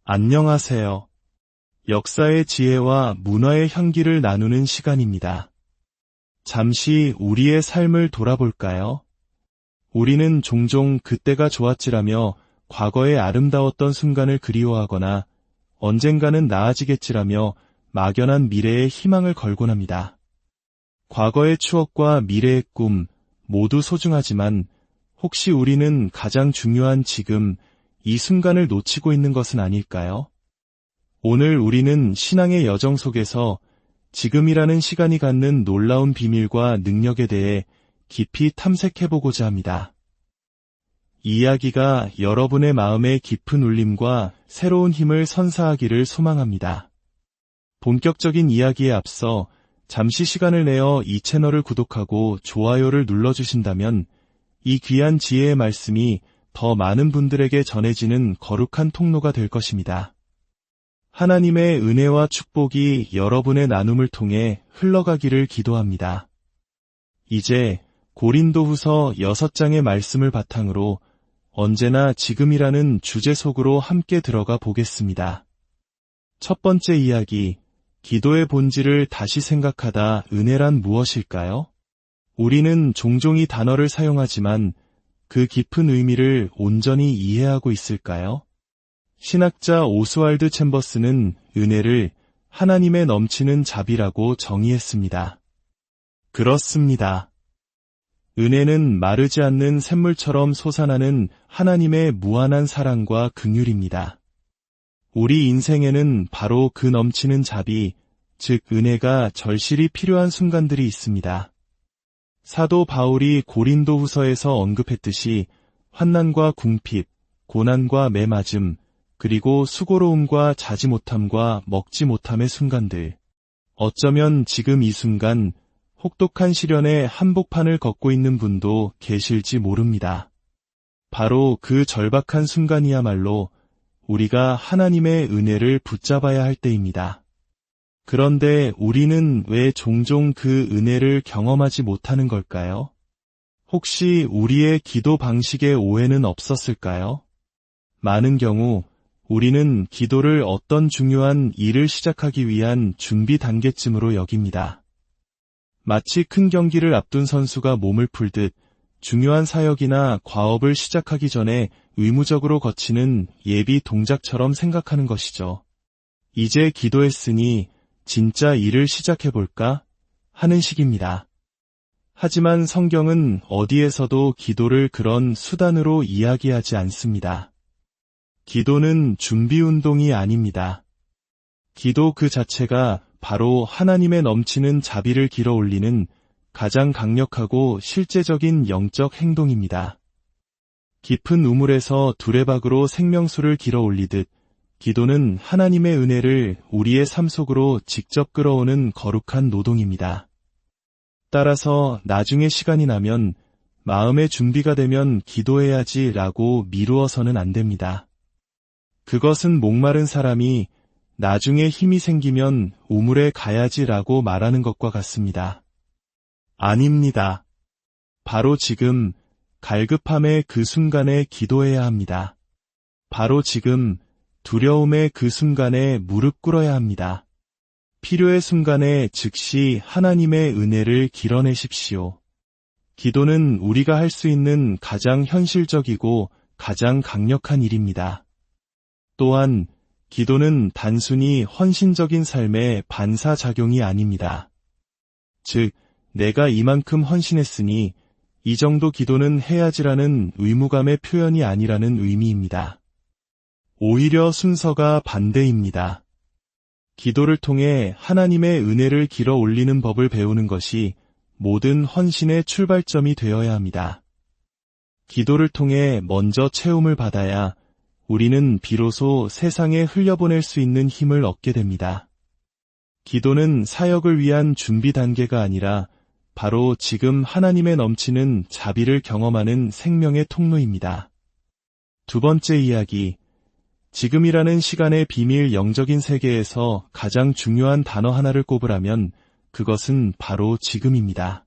안녕하세요. 역사의 지혜와 문화의 향기를 나누는 시간입니다. 잠시 우리의 삶을 돌아볼까요? 우리는 종종 그때가 좋았지라며 과거의 아름다웠던 순간을 그리워하거나 언젠가는 나아지겠지라며 막연한 미래에 희망을 걸곤 합니다. 과거의 추억과 미래의 꿈 모두 소중하지만 혹시 우리는 가장 중요한 지금 이 순간을 놓치고 있는 것은 아닐까요? 오늘 우리는 신앙의 여정 속에서 지금이라는 시간이 갖는 놀라운 비밀과 능력에 대해 깊이 탐색해보고자 합니다. 이 이야기가 여러분의 마음에 깊은 울림과 새로운 힘을 선사하기를 소망합니다. 본격적인 이야기에 앞서 잠시 시간을 내어 이 채널을 구독하고 좋아요를 눌러주신다면 이 귀한 지혜의 말씀이 더 많은 분들에게 전해지는 거룩한 통로가 될 것입니다. 하나님의 은혜와 축복이 여러분의 나눔을 통해 흘러가기를 기도합니다. 이제 고린도후서 6장의 말씀을 바탕으로 언제나 지금이라는 주제 속으로 함께 들어가 보겠습니다. 첫 번째 이야기, 기도의 본질을 다시 생각하다. 은혜란 무엇일까요? 우리는 종종 이 단어를 사용하지만 그 깊은 의미를 온전히 이해하고 있을까요? 신학자 오스왈드 챔버스는 은혜를 하나님의 넘치는 자비라고 정의했습니다. 그렇습니다. 은혜는 마르지 않는 샘물처럼 솟아나는 하나님의 무한한 사랑과 긍휼입니다. 우리 인생에는 바로 그 넘치는 자비, 즉 은혜가 절실히 필요한 순간들이 있습니다. 사도 바울이 고린도후서에서 언급했듯이 환난과 궁핍, 고난과 매맞음, 그리고 수고로움과 자지 못함과 먹지 못함의 순간들. 어쩌면 지금 이 순간 혹독한 시련의 한복판을 걷고 있는 분도 계실지 모릅니다. 바로 그 절박한 순간이야말로 우리가 하나님의 은혜를 붙잡아야 할 때입니다. 그런데 우리는 왜 종종 그 은혜를 경험하지 못하는 걸까요? 혹시 우리의 기도 방식에 오해는 없었을까요? 많은 경우 우리는 기도를 어떤 중요한 일을 시작하기 위한 준비 단계쯤으로 여깁니다. 마치 큰 경기를 앞둔 선수가 몸을 풀듯 중요한 사역이나 과업을 시작하기 전에 의무적으로 거치는 예비 동작처럼 생각하는 것이죠. 이제 기도했으니 진짜 일을 시작해볼까? 하는 식입니다. 하지만 성경은 어디에서도 기도를 그런 수단으로 이야기하지 않습니다. 기도는 준비운동이 아닙니다. 기도 그 자체가 바로 하나님의 넘치는 자비를 길어올리는 가장 강력하고 실제적인 영적 행동입니다. 깊은 우물에서 두레박으로 생명수를 길어올리듯 기도는 하나님의 은혜를 우리의 삶 속으로 직접 끌어오는 거룩한 노동입니다. 따라서 나중에 시간이 나면 마음의 준비가 되면 기도해야지 라고 미루어서는 안 됩니다. 그것은 목마른 사람이 나중에 힘이 생기면 우물에 가야지 라고 말하는 것과 같습니다. 아닙니다. 바로 지금 갈급함의 그 순간에 기도해야 합니다. 바로 지금 두려움의 그 순간에 무릎 꿇어야 합니다. 필요의 순간에 즉시 하나님의 은혜를 길어내십시오. 기도는 우리가 할 수 있는 가장 현실적이고 가장 강력한 일입니다. 또한 기도는 단순히 헌신적인 삶의 반사작용이 아닙니다. 즉, 내가 이만큼 헌신했으니 이 정도 기도는 해야지라는 의무감의 표현이 아니라는 의미입니다. 오히려 순서가 반대입니다. 기도를 통해 하나님의 은혜를 길어 올리는 법을 배우는 것이 모든 헌신의 출발점이 되어야 합니다. 기도를 통해 먼저 채움을 받아야 우리는 비로소 세상에 흘려보낼 수 있는 힘을 얻게 됩니다. 기도는 사역을 위한 준비 단계가 아니라 바로 지금 하나님의 넘치는 자비를 경험하는 생명의 통로입니다. 두 번째 이야기, 지금이라는 시간의 비밀 영적인 세계에서 가장 중요한 단어 하나를 꼽으라면 그것은 바로 지금입니다.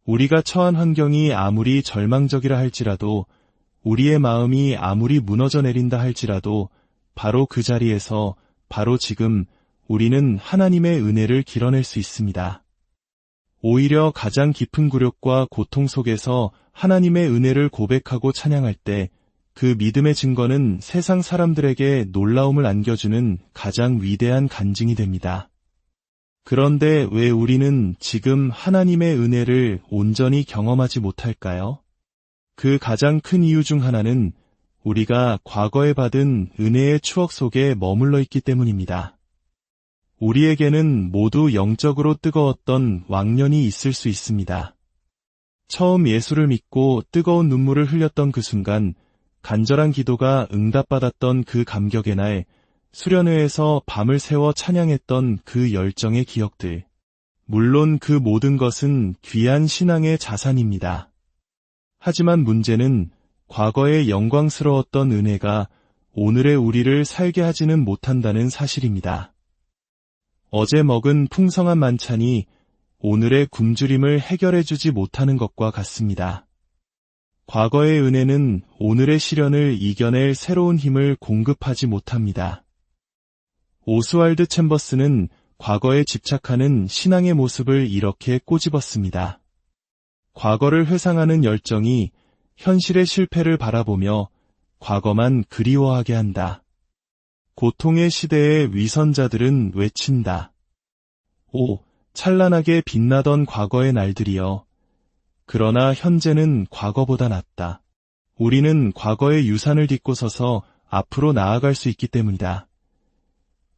우리가 처한 환경이 아무리 절망적이라 할지라도, 우리의 마음이 아무리 무너져 내린다 할지라도 바로 그 자리에서, 바로 지금 우리는 하나님의 은혜를 길어낼 수 있습니다. 오히려 가장 깊은 굴욕과 고통 속에서 하나님의 은혜를 고백하고 찬양할 때 그 믿음의 증거는 세상 사람들에게 놀라움을 안겨주는 가장 위대한 간증이 됩니다. 그런데 왜 우리는 지금 하나님의 은혜를 온전히 경험하지 못할까요? 그 가장 큰 이유 중 하나는 우리가 과거에 받은 은혜의 추억 속에 머물러 있기 때문입니다. 우리에게는 모두 영적으로 뜨거웠던 왕년이 있을 수 있습니다. 처음 예수를 믿고 뜨거운 눈물을 흘렸던 그 순간, 간절한 기도가 응답받았던 그 감격의 날, 수련회에서 밤을 새워 찬양했던 그 열정의 기억들. 물론 그 모든 것은 귀한 신앙의 자산입니다. 하지만 문제는 과거의 영광스러웠던 은혜가 오늘의 우리를 살게 하지는 못한다는 사실입니다. 어제 먹은 풍성한 만찬이 오늘의 굶주림을 해결해주지 못하는 것과 같습니다. 과거의 은혜는 오늘의 시련을 이겨낼 새로운 힘을 공급하지 못합니다. 오스왈드 챔버스는 과거에 집착하는 신앙의 모습을 이렇게 꼬집었습니다. 과거를 회상하는 열정이 현실의 실패를 바라보며 과거만 그리워하게 한다. 고통의 시대의 위선자들은 외친다. 오, 찬란하게 빛나던 과거의 날들이여. 그러나 현재는 과거보다 낫다. 우리는 과거의 유산을 딛고 서서 앞으로 나아갈 수 있기 때문이다.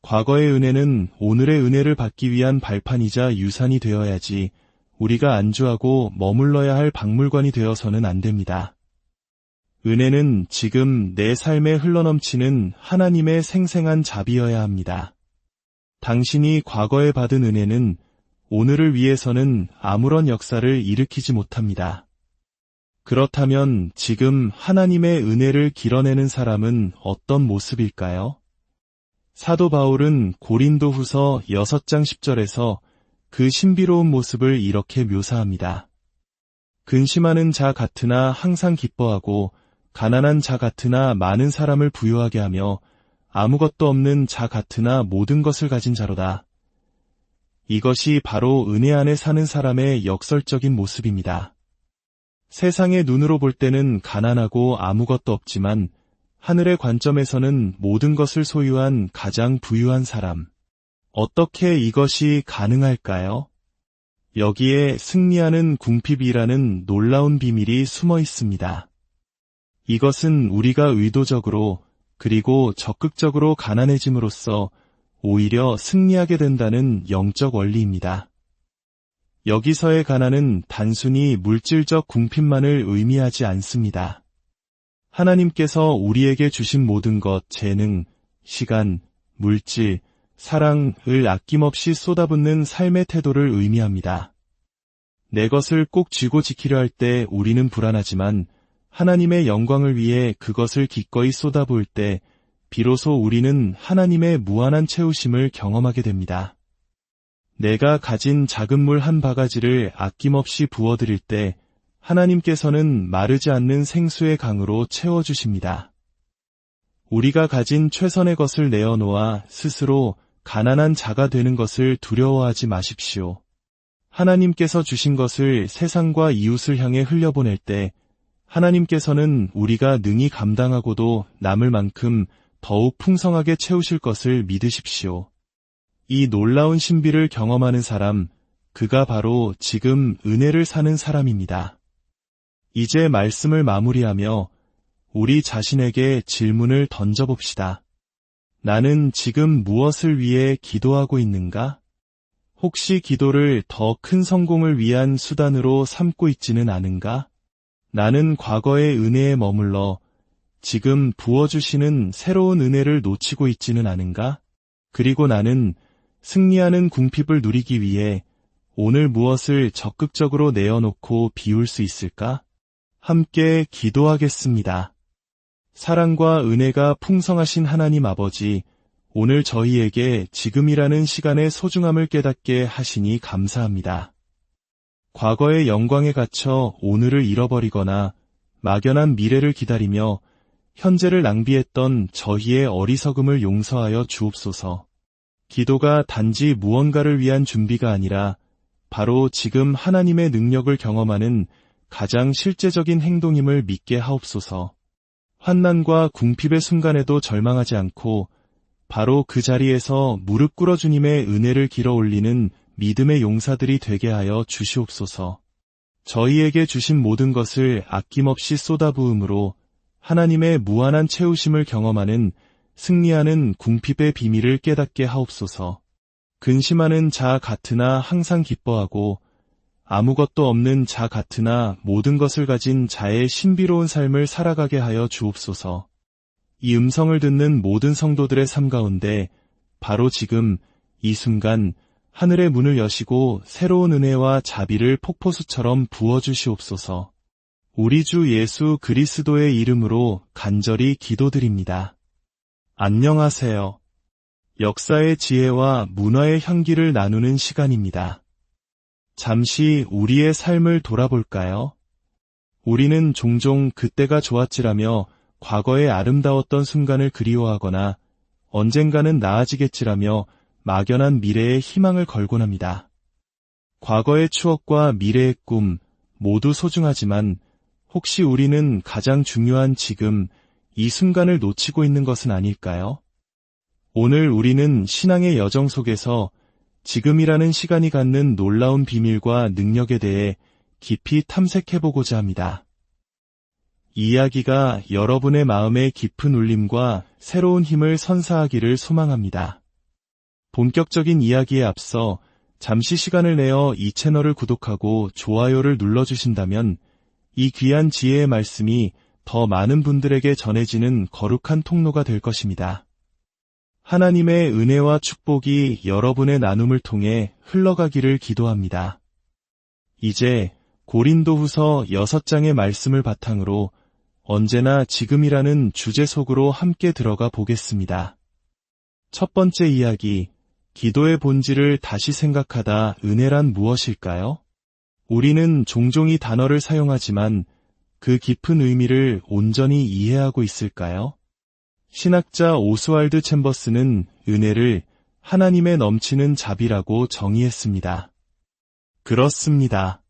과거의 은혜는 오늘의 은혜를 받기 위한 발판이자 유산이 되어야지 우리가 안주하고 머물러야 할 박물관이 되어서는 안 됩니다. 은혜는 지금 내 삶에 흘러넘치는 하나님의 생생한 자비여야 합니다. 당신이 과거에 받은 은혜는 오늘을 위해서는 아무런 역사를 일으키지 못합니다. 그렇다면 지금 하나님의 은혜를 길어내는 사람은 어떤 모습일까요? 사도 바울은 고린도후서 6장 10절에서 그 신비로운 모습을 이렇게 묘사합니다. 근심하는 자 같으나 항상 기뻐하고 가난한 자 같으나 많은 사람을 부유하게 하며 아무것도 없는 자 같으나 모든 것을 가진 자로다. 이것이 바로 은혜 안에 사는 사람의 역설적인 모습입니다. 세상의 눈으로 볼 때는 가난하고 아무것도 없지만 하늘의 관점에서는 모든 것을 소유한 가장 부유한 사람. 어떻게 이것이 가능할까요? 여기에 승리하는 궁핍이라는 놀라운 비밀이 숨어 있습니다. 이것은 우리가 의도적으로 그리고 적극적으로 가난해짐으로써 오히려 승리하게 된다는 영적 원리입니다. 여기서의 가난은 단순히 물질적 궁핍만을 의미하지 않습니다. 하나님께서 우리에게 주신 모든 것, 재능, 시간, 물질, 사랑을 아낌없이 쏟아붓는 삶의 태도를 의미합니다. 내 것을 꼭 쥐고 지키려 할 때 우리는 불안하지만 하나님의 영광을 위해 그것을 기꺼이 쏟아부을 때 비로소 우리는 하나님의 무한한 채우심을 경험하게 됩니다. 내가 가진 작은 물 한 바가지를 아낌없이 부어드릴 때 하나님께서는 마르지 않는 생수의 강으로 채워주십니다. 우리가 가진 최선의 것을 내어놓아 스스로 가난한 자가 되는 것을 두려워하지 마십시오. 하나님께서 주신 것을 세상과 이웃을 향해 흘려보낼 때 하나님께서는 우리가 능히 감당하고도 남을 만큼 더욱 풍성하게 채우실 것을 믿으십시오. 이 놀라운 신비를 경험하는 사람, 그가 바로 지금 은혜를 사는 사람입니다. 이제 말씀을 마무리하며 우리 자신에게 질문을 던져봅시다. 나는 지금 무엇을 위해 기도하고 있는가? 혹시 기도를 더 큰 성공을 위한 수단으로 삼고 있지는 않은가? 나는 과거의 은혜에 머물러 지금 부어주시는 새로운 은혜를 놓치고 있지는 않은가? 그리고 나는 승리하는 궁핍을 누리기 위해 오늘 무엇을 적극적으로 내어놓고 비울 수 있을까? 함께 기도하겠습니다. 사랑과 은혜가 풍성하신 하나님 아버지, 오늘 저희에게 지금이라는 시간의 소중함을 깨닫게 하시니 감사합니다. 과거의 영광에 갇혀 오늘을 잃어버리거나 막연한 미래를 기다리며 현재를 낭비했던 저희의 어리석음을 용서하여 주옵소서. 기도가 단지 무언가를 위한 준비가 아니라 바로 지금 하나님의 능력을 경험하는 가장 실제적인 행동임을 믿게 하옵소서. 환난과 궁핍의 순간에도 절망하지 않고 바로 그 자리에서 무릎 꿇어 주님의 은혜를 길어 올리는 믿음의 용사들이 되게 하여 주시옵소서. 저희에게 주신 모든 것을 아낌없이 쏟아부음으로 하나님의 무한한 채우심을 경험하는 승리하는 궁핍의 비밀을 깨닫게 하옵소서. 근심하는 자 같으나 항상 기뻐하고 아무것도 없는 자 같으나 모든 것을 가진 자의 신비로운 삶을 살아가게 하여 주옵소서. 이 음성을 듣는 모든 성도들의 삶 가운데 바로 지금 이 순간 하늘의 문을 여시고 새로운 은혜와 자비를 폭포수처럼 부어주시옵소서. 우리 주 예수 그리스도의 이름으로 간절히 기도드립니다. 안녕하세요. 역사의 지혜와 문화의 향기를 나누는 시간입니다. 잠시 우리의 삶을 돌아볼까요? 우리는 종종 그때가 좋았지라며 과거의 아름다웠던 순간을 그리워하거나 언젠가는 나아지겠지라며 막연한 미래에 희망을 걸곤 합니다. 과거의 추억과 미래의 꿈 모두 소중하지만 혹시 우리는 가장 중요한 지금 이 순간을 놓치고 있는 것은 아닐까요? 오늘 우리는 신앙의 여정 속에서 지금이라는 시간이 갖는 놀라운 비밀과 능력에 대해 깊이 탐색해보고자 합니다. 이 이야기가 여러분의 마음에 깊은 울림과 새로운 힘을 선사하기를 소망합니다. 본격적인 이야기에 앞서 잠시 시간을 내어 이 채널을 구독하고 좋아요를 눌러주신다면 이 귀한 지혜의 말씀이 더 많은 분들에게 전해지는 거룩한 통로가 될 것입니다. 하나님의 은혜와 축복이 여러분의 나눔을 통해 흘러가기를 기도합니다. 이제 고린도후서 6장의 말씀을 바탕으로 언제나 지금이라는 주제 속으로 함께 들어가 보겠습니다. 첫 번째 이야기, 기도의 본질을 다시 생각하다. 은혜란 무엇일까요? 우리는 종종 이 단어를 사용하지만 그 깊은 의미를 온전히 이해하고 있을까요? 신학자 오스왈드 챔버스는 은혜를 하나님의 넘치는 자비라고 정의했습니다. 그렇습니다.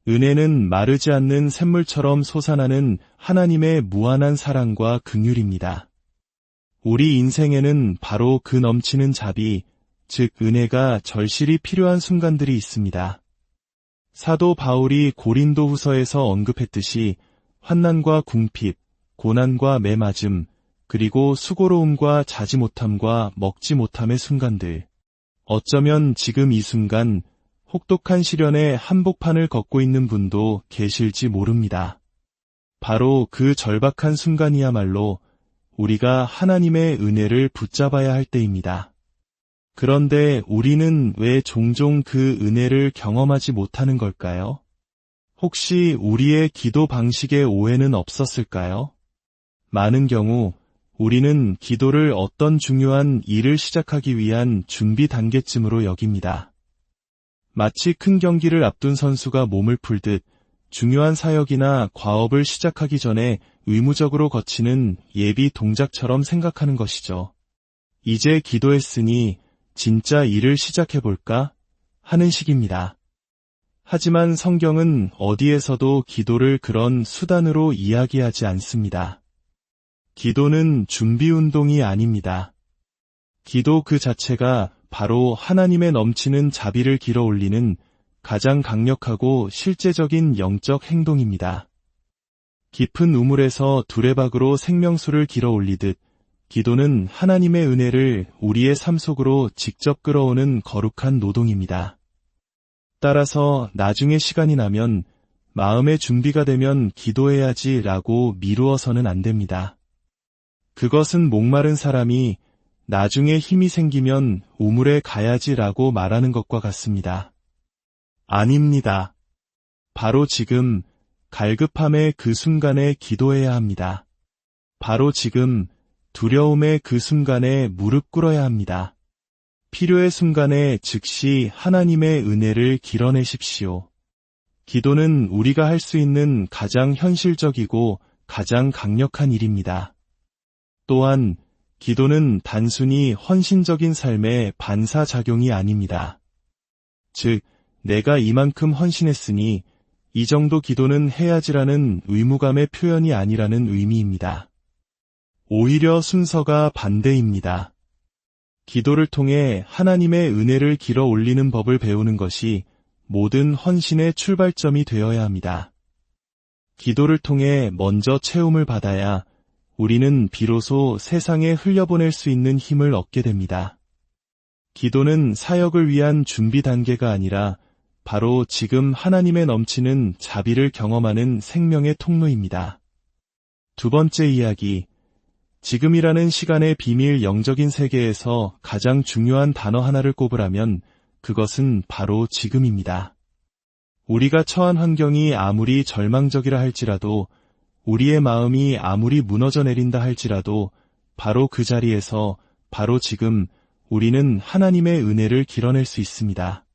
은혜는 마르지 않는 샘물처럼 솟아나는 하나님의 무한한 사랑과 긍휼입니다. 우리 인생에는 바로 그 넘치는 자비, 즉 은혜가 절실히 필요한 순간들이 있습니다. 사도 바울이 고린도후서에서 언급했듯이 환난과 궁핍, 고난과 매맞음, 그리고 수고로움과 자지 못함과 먹지 못함의 순간들. 어쩌면 지금 이 순간 혹독한 시련의 한복판을 걷고 있는 분도 계실지 모릅니다. 바로 그 절박한 순간이야말로 우리가 하나님의 은혜를 붙잡아야 할 때입니다. 그런데 우리는 왜 종종 그 은혜를 경험하지 못하는 걸까요? 혹시 우리의 기도 방식에 오해는 없었을까요? 많은 경우 우리는 기도를 어떤 중요한 일을 시작하기 위한 준비 단계쯤으로 여깁니다. 마치 큰 경기를 앞둔 선수가 몸을 풀듯 중요한 사역이나 과업을 시작하기 전에 의무적으로 거치는 예비 동작처럼 생각하는 것이죠. 이제 기도했으니 진짜 일을 시작해볼까 하는 식입니다. 하지만 성경은 어디에서도 기도를 그런 수단으로 이야기하지 않습니다. 기도는 준비 운동이 아닙니다. 기도 그 자체가 바로 하나님의 넘치는 자비를 길어 올리는 가장 강력하고 실제적인 영적 행동입니다. 깊은 우물에서 두레박으로 생명수를 길어 올리듯 기도는 하나님의 은혜를 우리의 삶 속으로 직접 끌어오는 거룩한 노동입니다. 따라서 나중에 시간이 나면 마음의 준비가 되면 기도해야지라고 미루어서는 안 됩니다. 그것은 목마른 사람이 나중에 힘이 생기면 우물에 가야지라고 말하는 것과 같습니다. 아닙니다. 바로 지금 갈급함의 그 순간에 기도해야 합니다. 바로 지금 두려움의 그 순간에 무릎 꿇어야 합니다. 필요의 순간에 즉시 하나님의 은혜를 길어내십시오. 기도는 우리가 할 수 있는 가장 현실적이고 가장 강력한 일입니다. 또한 기도는 단순히 헌신적인 삶의 반사작용이 아닙니다. 즉, 내가 이만큼 헌신했으니 이 정도 기도는 해야지라는 의무감의 표현이 아니라는 의미입니다. 오히려 순서가 반대입니다. 기도를 통해 하나님의 은혜를 길어 올리는 법을 배우는 것이 모든 헌신의 출발점이 되어야 합니다. 기도를 통해 먼저 채움을 받아야 우리는 비로소 세상에 흘려보낼 수 있는 힘을 얻게 됩니다. 기도는 사역을 위한 준비 단계가 아니라 바로 지금 하나님의 넘치는 자비를 경험하는 생명의 통로입니다. 두 번째 이야기, 지금이라는 시간의 비밀 영적인 세계에서 가장 중요한 단어 하나를 꼽으라면 그것은 바로 지금입니다. 우리가 처한 환경이 아무리 절망적이라 할지라도, 우리의 마음이 아무리 무너져 내린다 할지라도 바로 그 자리에서 바로 지금 우리는 하나님의 은혜를 길어낼 수 있습니다.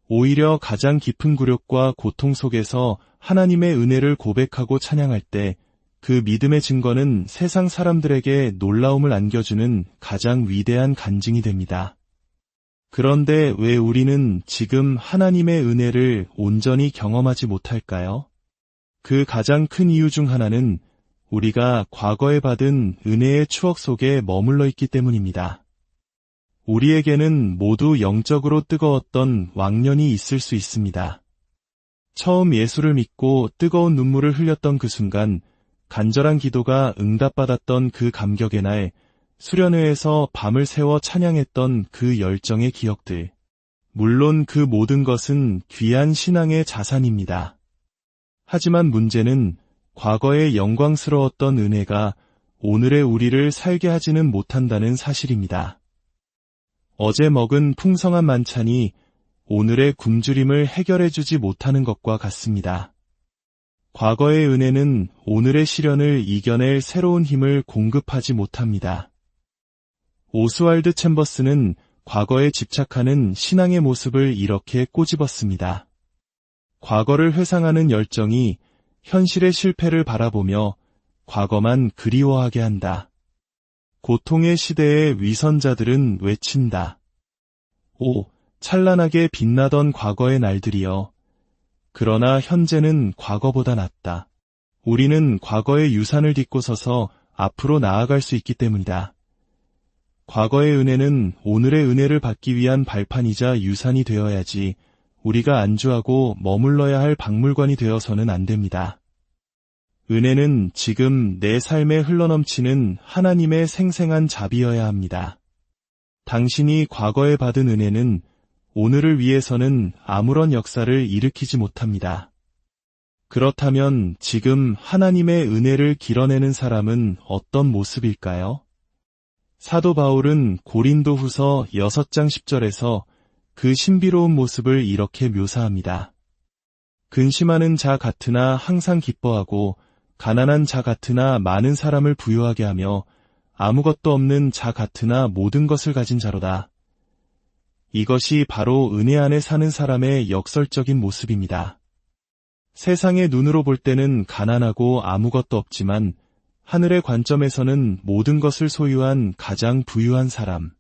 오히려 가장 깊은 굴욕과 고통 속에서 하나님의 은혜를 고백하고 찬양할 때 그 믿음의 증거는 세상 사람들에게 놀라움을 안겨주는 가장 위대한 간증이 됩니다. 그런데 왜 우리는 지금 하나님의 은혜를 온전히 경험하지 못할까요? 그 가장 큰 이유 중 하나는 우리가 과거에 받은 은혜의 추억 속에 머물러 있기 때문입니다. 우리에게는 모두 영적으로 뜨거웠던 왕년이 있을 수 있습니다. 처음 예수를 믿고 뜨거운 눈물을 흘렸던 그 순간, 간절한 기도가 응답받았던 그 감격의 날, 수련회에서 밤을 새워 찬양했던 그 열정의 기억들. 물론 그 모든 것은 귀한 신앙의 자산입니다. 하지만 문제는 과거의 영광스러웠던 은혜가 오늘의 우리를 살게 하지는 못한다는 사실입니다. 어제 먹은 풍성한 만찬이 오늘의 굶주림을 해결해주지 못하는 것과 같습니다. 과거의 은혜는 오늘의 시련을 이겨낼 새로운 힘을 공급하지 못합니다. 오스왈드 챔버스는 과거에 집착하는 신앙의 모습을 이렇게 꼬집었습니다. 과거를 회상하는 열정이 현실의 실패를 바라보며 과거만 그리워하게 한다. 고통의 시대의 위선자들은 외친다. 오, 찬란하게 빛나던 과거의 날들이여. 그러나 현재는 과거보다 낫다. 우리는 과거의 유산을 딛고 서서 앞으로 나아갈 수 있기 때문이다. 과거의 은혜는 오늘의 은혜를 받기 위한 발판이자 유산이 되어야지 우리가 안주하고 머물러야 할 박물관이 되어서는 안 됩니다. 은혜는 지금 내 삶에 흘러넘치는 하나님의 생생한 자비여야 합니다. 당신이 과거에 받은 은혜는 오늘을 위해서는 아무런 역사를 일으키지 못합니다. 그렇다면 지금 하나님의 은혜를 길어내는 사람은 어떤 모습일까요? 사도 바울은 고린도후서 6장 10절에서 그 신비로운 모습을 이렇게 묘사합니다. 근심하는 자 같으나 항상 기뻐하고 가난한 자 같으나 많은 사람을 부유하게 하며 아무것도 없는 자 같으나 모든 것을 가진 자로다. 이것이 바로 은혜 안에 사는 사람의 역설적인 모습입니다. 세상의 눈으로 볼 때는 가난하고 아무것도 없지만 하늘의 관점에서는 모든 것을 소유한 가장 부유한 사람.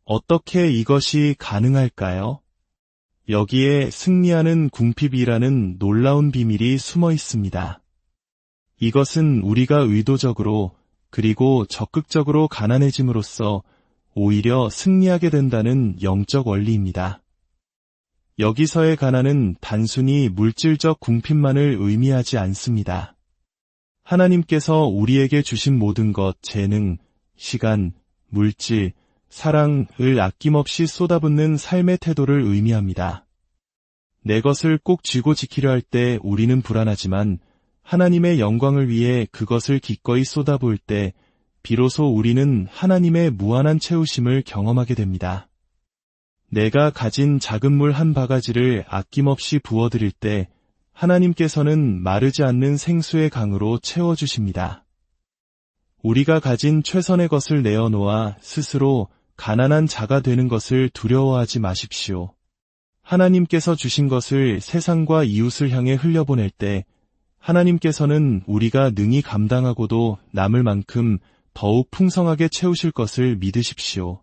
어떻게 이것이 가능할까요? 여기에 승리하는 궁핍이라는 놀라운 비밀이 숨어 있습니다. 이것은 우리가 의도적으로 그리고 적극적으로 가난해짐으로써 오히려 승리하게 된다는 영적 원리입니다. 여기서의 가난은 단순히 물질적 궁핍만을 의미하지 않습니다. 하나님께서 우리에게 주신 모든 것, 재능, 시간, 물질, 사랑을 아낌없이 쏟아붓는 삶의 태도를 의미합니다. 내 것을 꼭 쥐고 지키려 할 때 우리는 불안하지만 하나님의 영광을 위해 그것을 기꺼이 쏟아부을 때 비로소 우리는 하나님의 무한한 채우심을 경험하게 됩니다. 내가 가진 작은 물 한 바가지를 아낌없이 부어드릴 때 하나님께서는 마르지 않는 생수의 강으로 채워주십니다. 우리가 가진 최선의 것을 내어놓아 스스로 가난한 자가 되는 것을 두려워하지 마십시오. 하나님께서 주신 것을 세상과 이웃을 향해 흘려보낼 때 하나님께서는 우리가 능히 감당하고도 남을 만큼 더욱 풍성하게 채우실 것을 믿으십시오.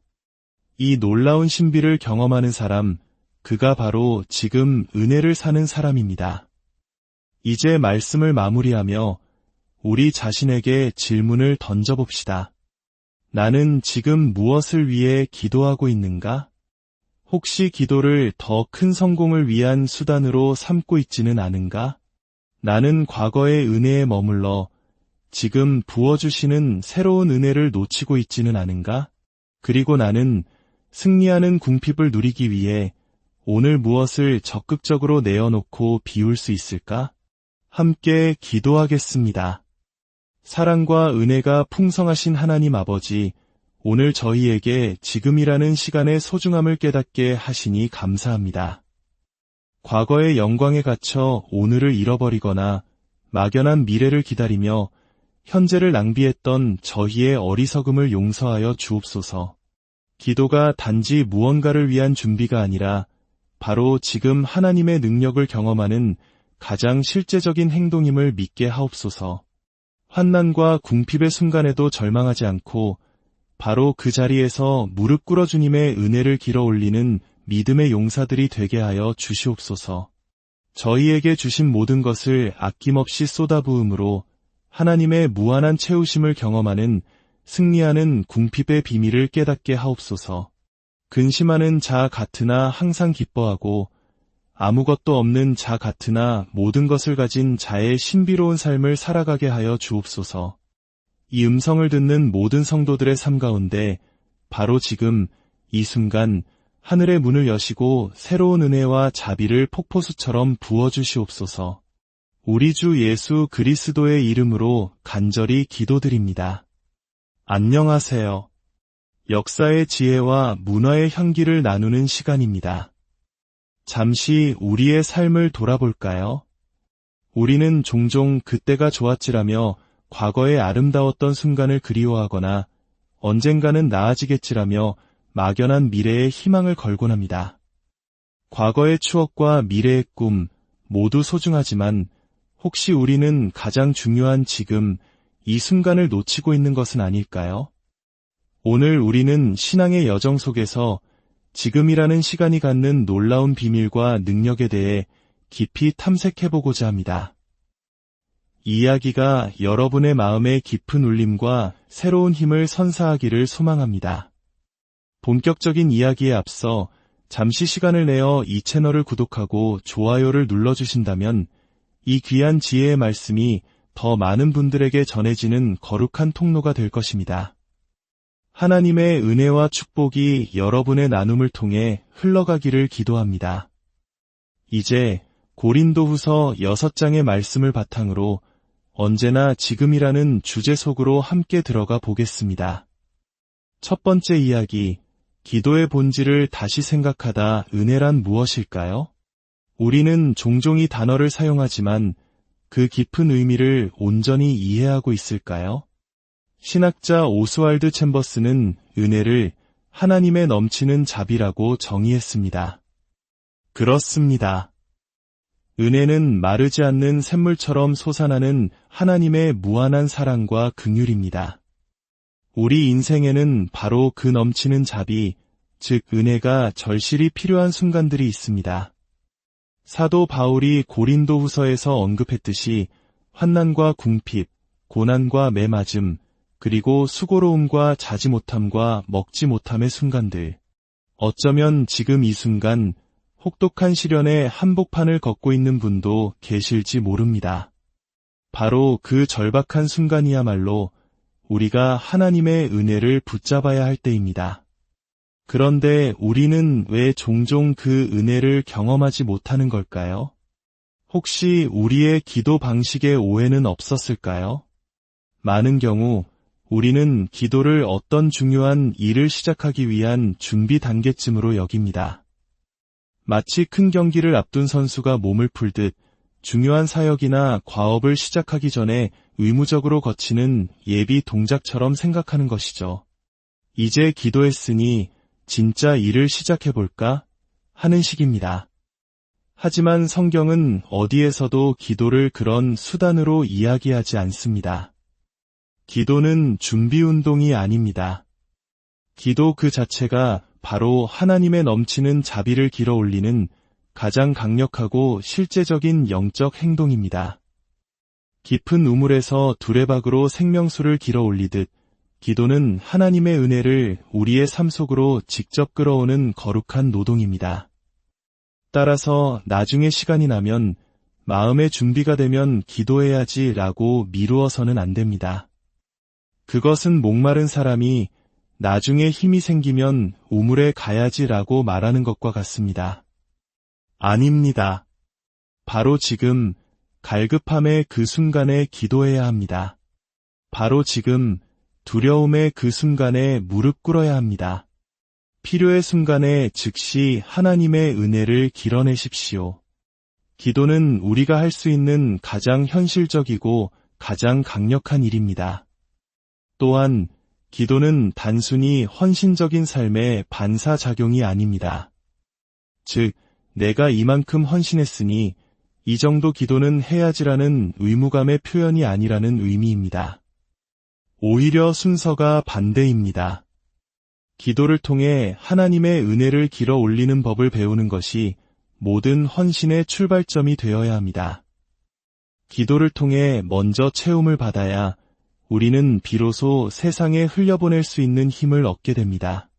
이 놀라운 신비를 경험하는 사람, 그가 바로 지금 은혜를 사는 사람입니다. 이제 말씀을 마무리하며 우리 자신에게 질문을 던져봅시다. 나는 지금 무엇을 위해 기도하고 있는가? 혹시 기도를 더 큰 성공을 위한 수단으로 삼고 있지는 않은가? 나는 과거의 은혜에 머물러 지금 부어주시는 새로운 은혜를 놓치고 있지는 않은가? 그리고 나는 승리하는 궁핍을 누리기 위해 오늘 무엇을 적극적으로 내어놓고 비울 수 있을까? 함께 기도하겠습니다. 사랑과 은혜가 풍성하신 하나님 아버지, 오늘 저희에게 지금이라는 시간의 소중함을 깨닫게 하시니 감사합니다. 과거의 영광에 갇혀 오늘을 잃어버리거나 막연한 미래를 기다리며 현재를 낭비했던 저희의 어리석음을 용서하여 주옵소서. 기도가 단지 무언가를 위한 준비가 아니라 바로 지금 하나님의 능력을 경험하는 가장 실제적인 행동임을 믿게 하옵소서. 환난과 궁핍의 순간에도 절망하지 않고 바로 그 자리에서 무릎 꿇어 주님의 은혜를 길어 올리는 믿음의 용사들이 되게 하여 주시옵소서. 저희에게 주신 모든 것을 아낌없이 쏟아부음으로 하나님의 무한한 채우심을 경험하는 승리하는 궁핍의 비밀을 깨닫게 하옵소서. 근심하는 자 같으나 항상 기뻐하고 아무것도 없는 자 같으나 모든 것을 가진 자의 신비로운 삶을 살아가게 하여 주옵소서. 이 음성을 듣는 모든 성도들의 삶 가운데 바로 지금 이 순간 하늘의 문을 여시고 새로운 은혜와 자비를 폭포수처럼 부어주시옵소서. 우리 주 예수 그리스도의 이름으로 간절히 기도드립니다. 안녕하세요. 역사의 지혜와 문화의 향기를 나누는 시간입니다. 잠시 우리의 삶을 돌아볼까요? 우리는 종종 그때가 좋았지라며 과거의 아름다웠던 순간을 그리워하거나 언젠가는 나아지겠지라며 막연한 미래에 희망을 걸곤 합니다. 과거의 추억과 미래의 꿈 모두 소중하지만 혹시 우리는 가장 중요한 지금 이 순간을 놓치고 있는 것은 아닐까요? 오늘 우리는 신앙의 여정 속에서 지금이라는 시간이 갖는 놀라운 비밀과 능력에 대해 깊이 탐색해보고자 합니다. 이 이야기가 여러분의 마음에 깊은 울림과 새로운 힘을 선사하기를 소망합니다. 본격적인 이야기에 앞서 잠시 시간을 내어 이 채널을 구독하고 좋아요를 눌러주신다면 이 귀한 지혜의 말씀이 더 많은 분들에게 전해지는 거룩한 통로가 될 것입니다. 하나님의 은혜와 축복이 여러분의 나눔을 통해 흘러가기를 기도합니다. 이제 고린도후서 6장의 말씀을 바탕으로 언제나 지금이라는 주제 속으로 함께 들어가 보겠습니다. 첫 번째 이야기, 기도의 본질을 다시 생각하다. 은혜란 무엇일까요? 우리는 종종 이 단어를 사용하지만 그 깊은 의미를 온전히 이해하고 있을까요? 신학자 오스왈드 챔버스는 은혜를 하나님의 넘치는 자비라고 정의했습니다. 그렇습니다. 은혜는 마르지 않는 샘물처럼 솟아나는 하나님의 무한한 사랑과 긍휼입니다. 우리 인생에는 바로 그 넘치는 자비, 즉 은혜가 절실히 필요한 순간들이 있습니다. 사도 바울이 고린도후서에서 언급했듯이 환난과 궁핍, 고난과 매맞음, 그리고 수고로움과 자지 못함과 먹지 못함의 순간들, 어쩌면 지금 이 순간 혹독한 시련의 한복판을 걷고 있는 분도 계실지 모릅니다. 바로 그 절박한 순간이야말로 우리가 하나님의 은혜를 붙잡아야 할 때입니다. 그런데 우리는 왜 종종 그 은혜를 경험하지 못하는 걸까요? 혹시 우리의 기도 방식에 오해는 없었을까요? 많은 경우 우리는 기도를 어떤 중요한 일을 시작하기 위한 준비 단계쯤으로 여깁니다. 마치 큰 경기를 앞둔 선수가 몸을 풀듯 중요한 사역이나 과업을 시작하기 전에 의무적으로 거치는 예비 동작처럼 생각하는 것이죠. 이제 기도했으니 진짜 일을 시작해볼까 하는 식입니다. 하지만 성경은 어디에서도 기도를 그런 수단으로 이야기하지 않습니다. 기도는 준비 운동이 아닙니다. 기도 그 자체가 바로 하나님의 넘치는 자비를 길어 올리는 가장 강력하고 실제적인 영적 행동입니다. 깊은 우물에서 두레박으로 생명수를 길어 올리듯 기도는 하나님의 은혜를 우리의 삶 속으로 직접 끌어오는 거룩한 노동입니다. 따라서 나중에 시간이 나면 마음의 준비가 되면 기도해야지 라고 미루어서는 안 됩니다. 그것은 목마른 사람이 나중에 힘이 생기면 우물에 가야지 라고 말하는 것과 같습니다. 아닙니다. 바로 지금 갈급함의 그 순간에 기도해야 합니다. 바로 지금 두려움의 그 순간에 무릎 꿇어야 합니다. 필요의 순간에 즉시 하나님의 은혜를 길어내십시오. 기도는 우리가 할 수 있는 가장 현실적이고 가장 강력한 일입니다. 또한 기도는 단순히 헌신적인 삶의 반사작용이 아닙니다. 즉, 내가 이만큼 헌신했으니 이 정도 기도는 해야지라는 의무감의 표현이 아니라는 의미입니다. 오히려 순서가 반대입니다. 기도를 통해 하나님의 은혜를 길어 올리는 법을 배우는 것이 모든 헌신의 출발점이 되어야 합니다. 기도를 통해 먼저 채움을 받아야 우리는 비로소 세상에 흘려보낼 수 있는 힘을 얻게 됩니다.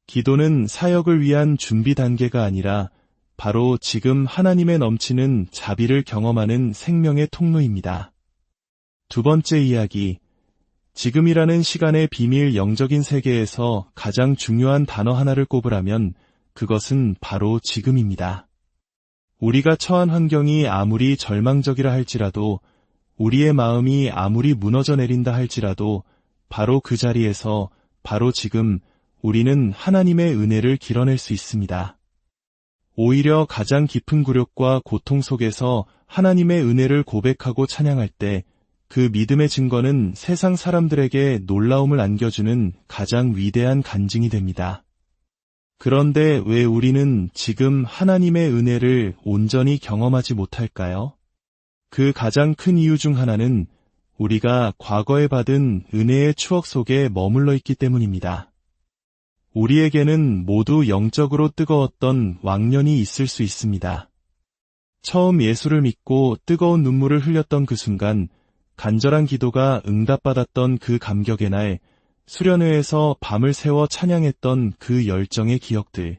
기도는 사역을 위한 준비 단계가 아니라 바로 지금 하나님의 넘치는 자비를 경험하는 생명의 통로입니다. 두 번째 이야기, 지금이라는 시간의 비밀 영적인 세계에서 가장 중요한 단어 하나를 꼽으라면 그것은 바로 지금입니다. 우리가 처한 환경이 아무리 절망적이라 할지라도, 우리의 마음이 아무리 무너져 내린다 할지라도 바로 그 자리에서 바로 지금 우리는 하나님의 은혜를 길어낼 수 있습니다. 오히려 가장 깊은 굴욕과 고통 속에서 하나님의 은혜를 고백하고 찬양할 때 그 믿음의 증거는 세상 사람들에게 놀라움을 안겨주는 가장 위대한 간증이 됩니다. 그런데 왜 우리는 지금 하나님의 은혜를 온전히 경험하지 못할까요? 그 가장 큰 이유 중 하나는 우리가 과거에 받은 은혜의 추억 속에 머물러 있기 때문입니다. 우리에게는 모두 영적으로 뜨거웠던 왕년이 있을 수 있습니다. 처음 예수를 믿고 뜨거운 눈물을 흘렸던 그 순간, 간절한 기도가 응답받았던 그 감격의 날, 수련회에서 밤을 새워 찬양했던 그 열정의 기억들.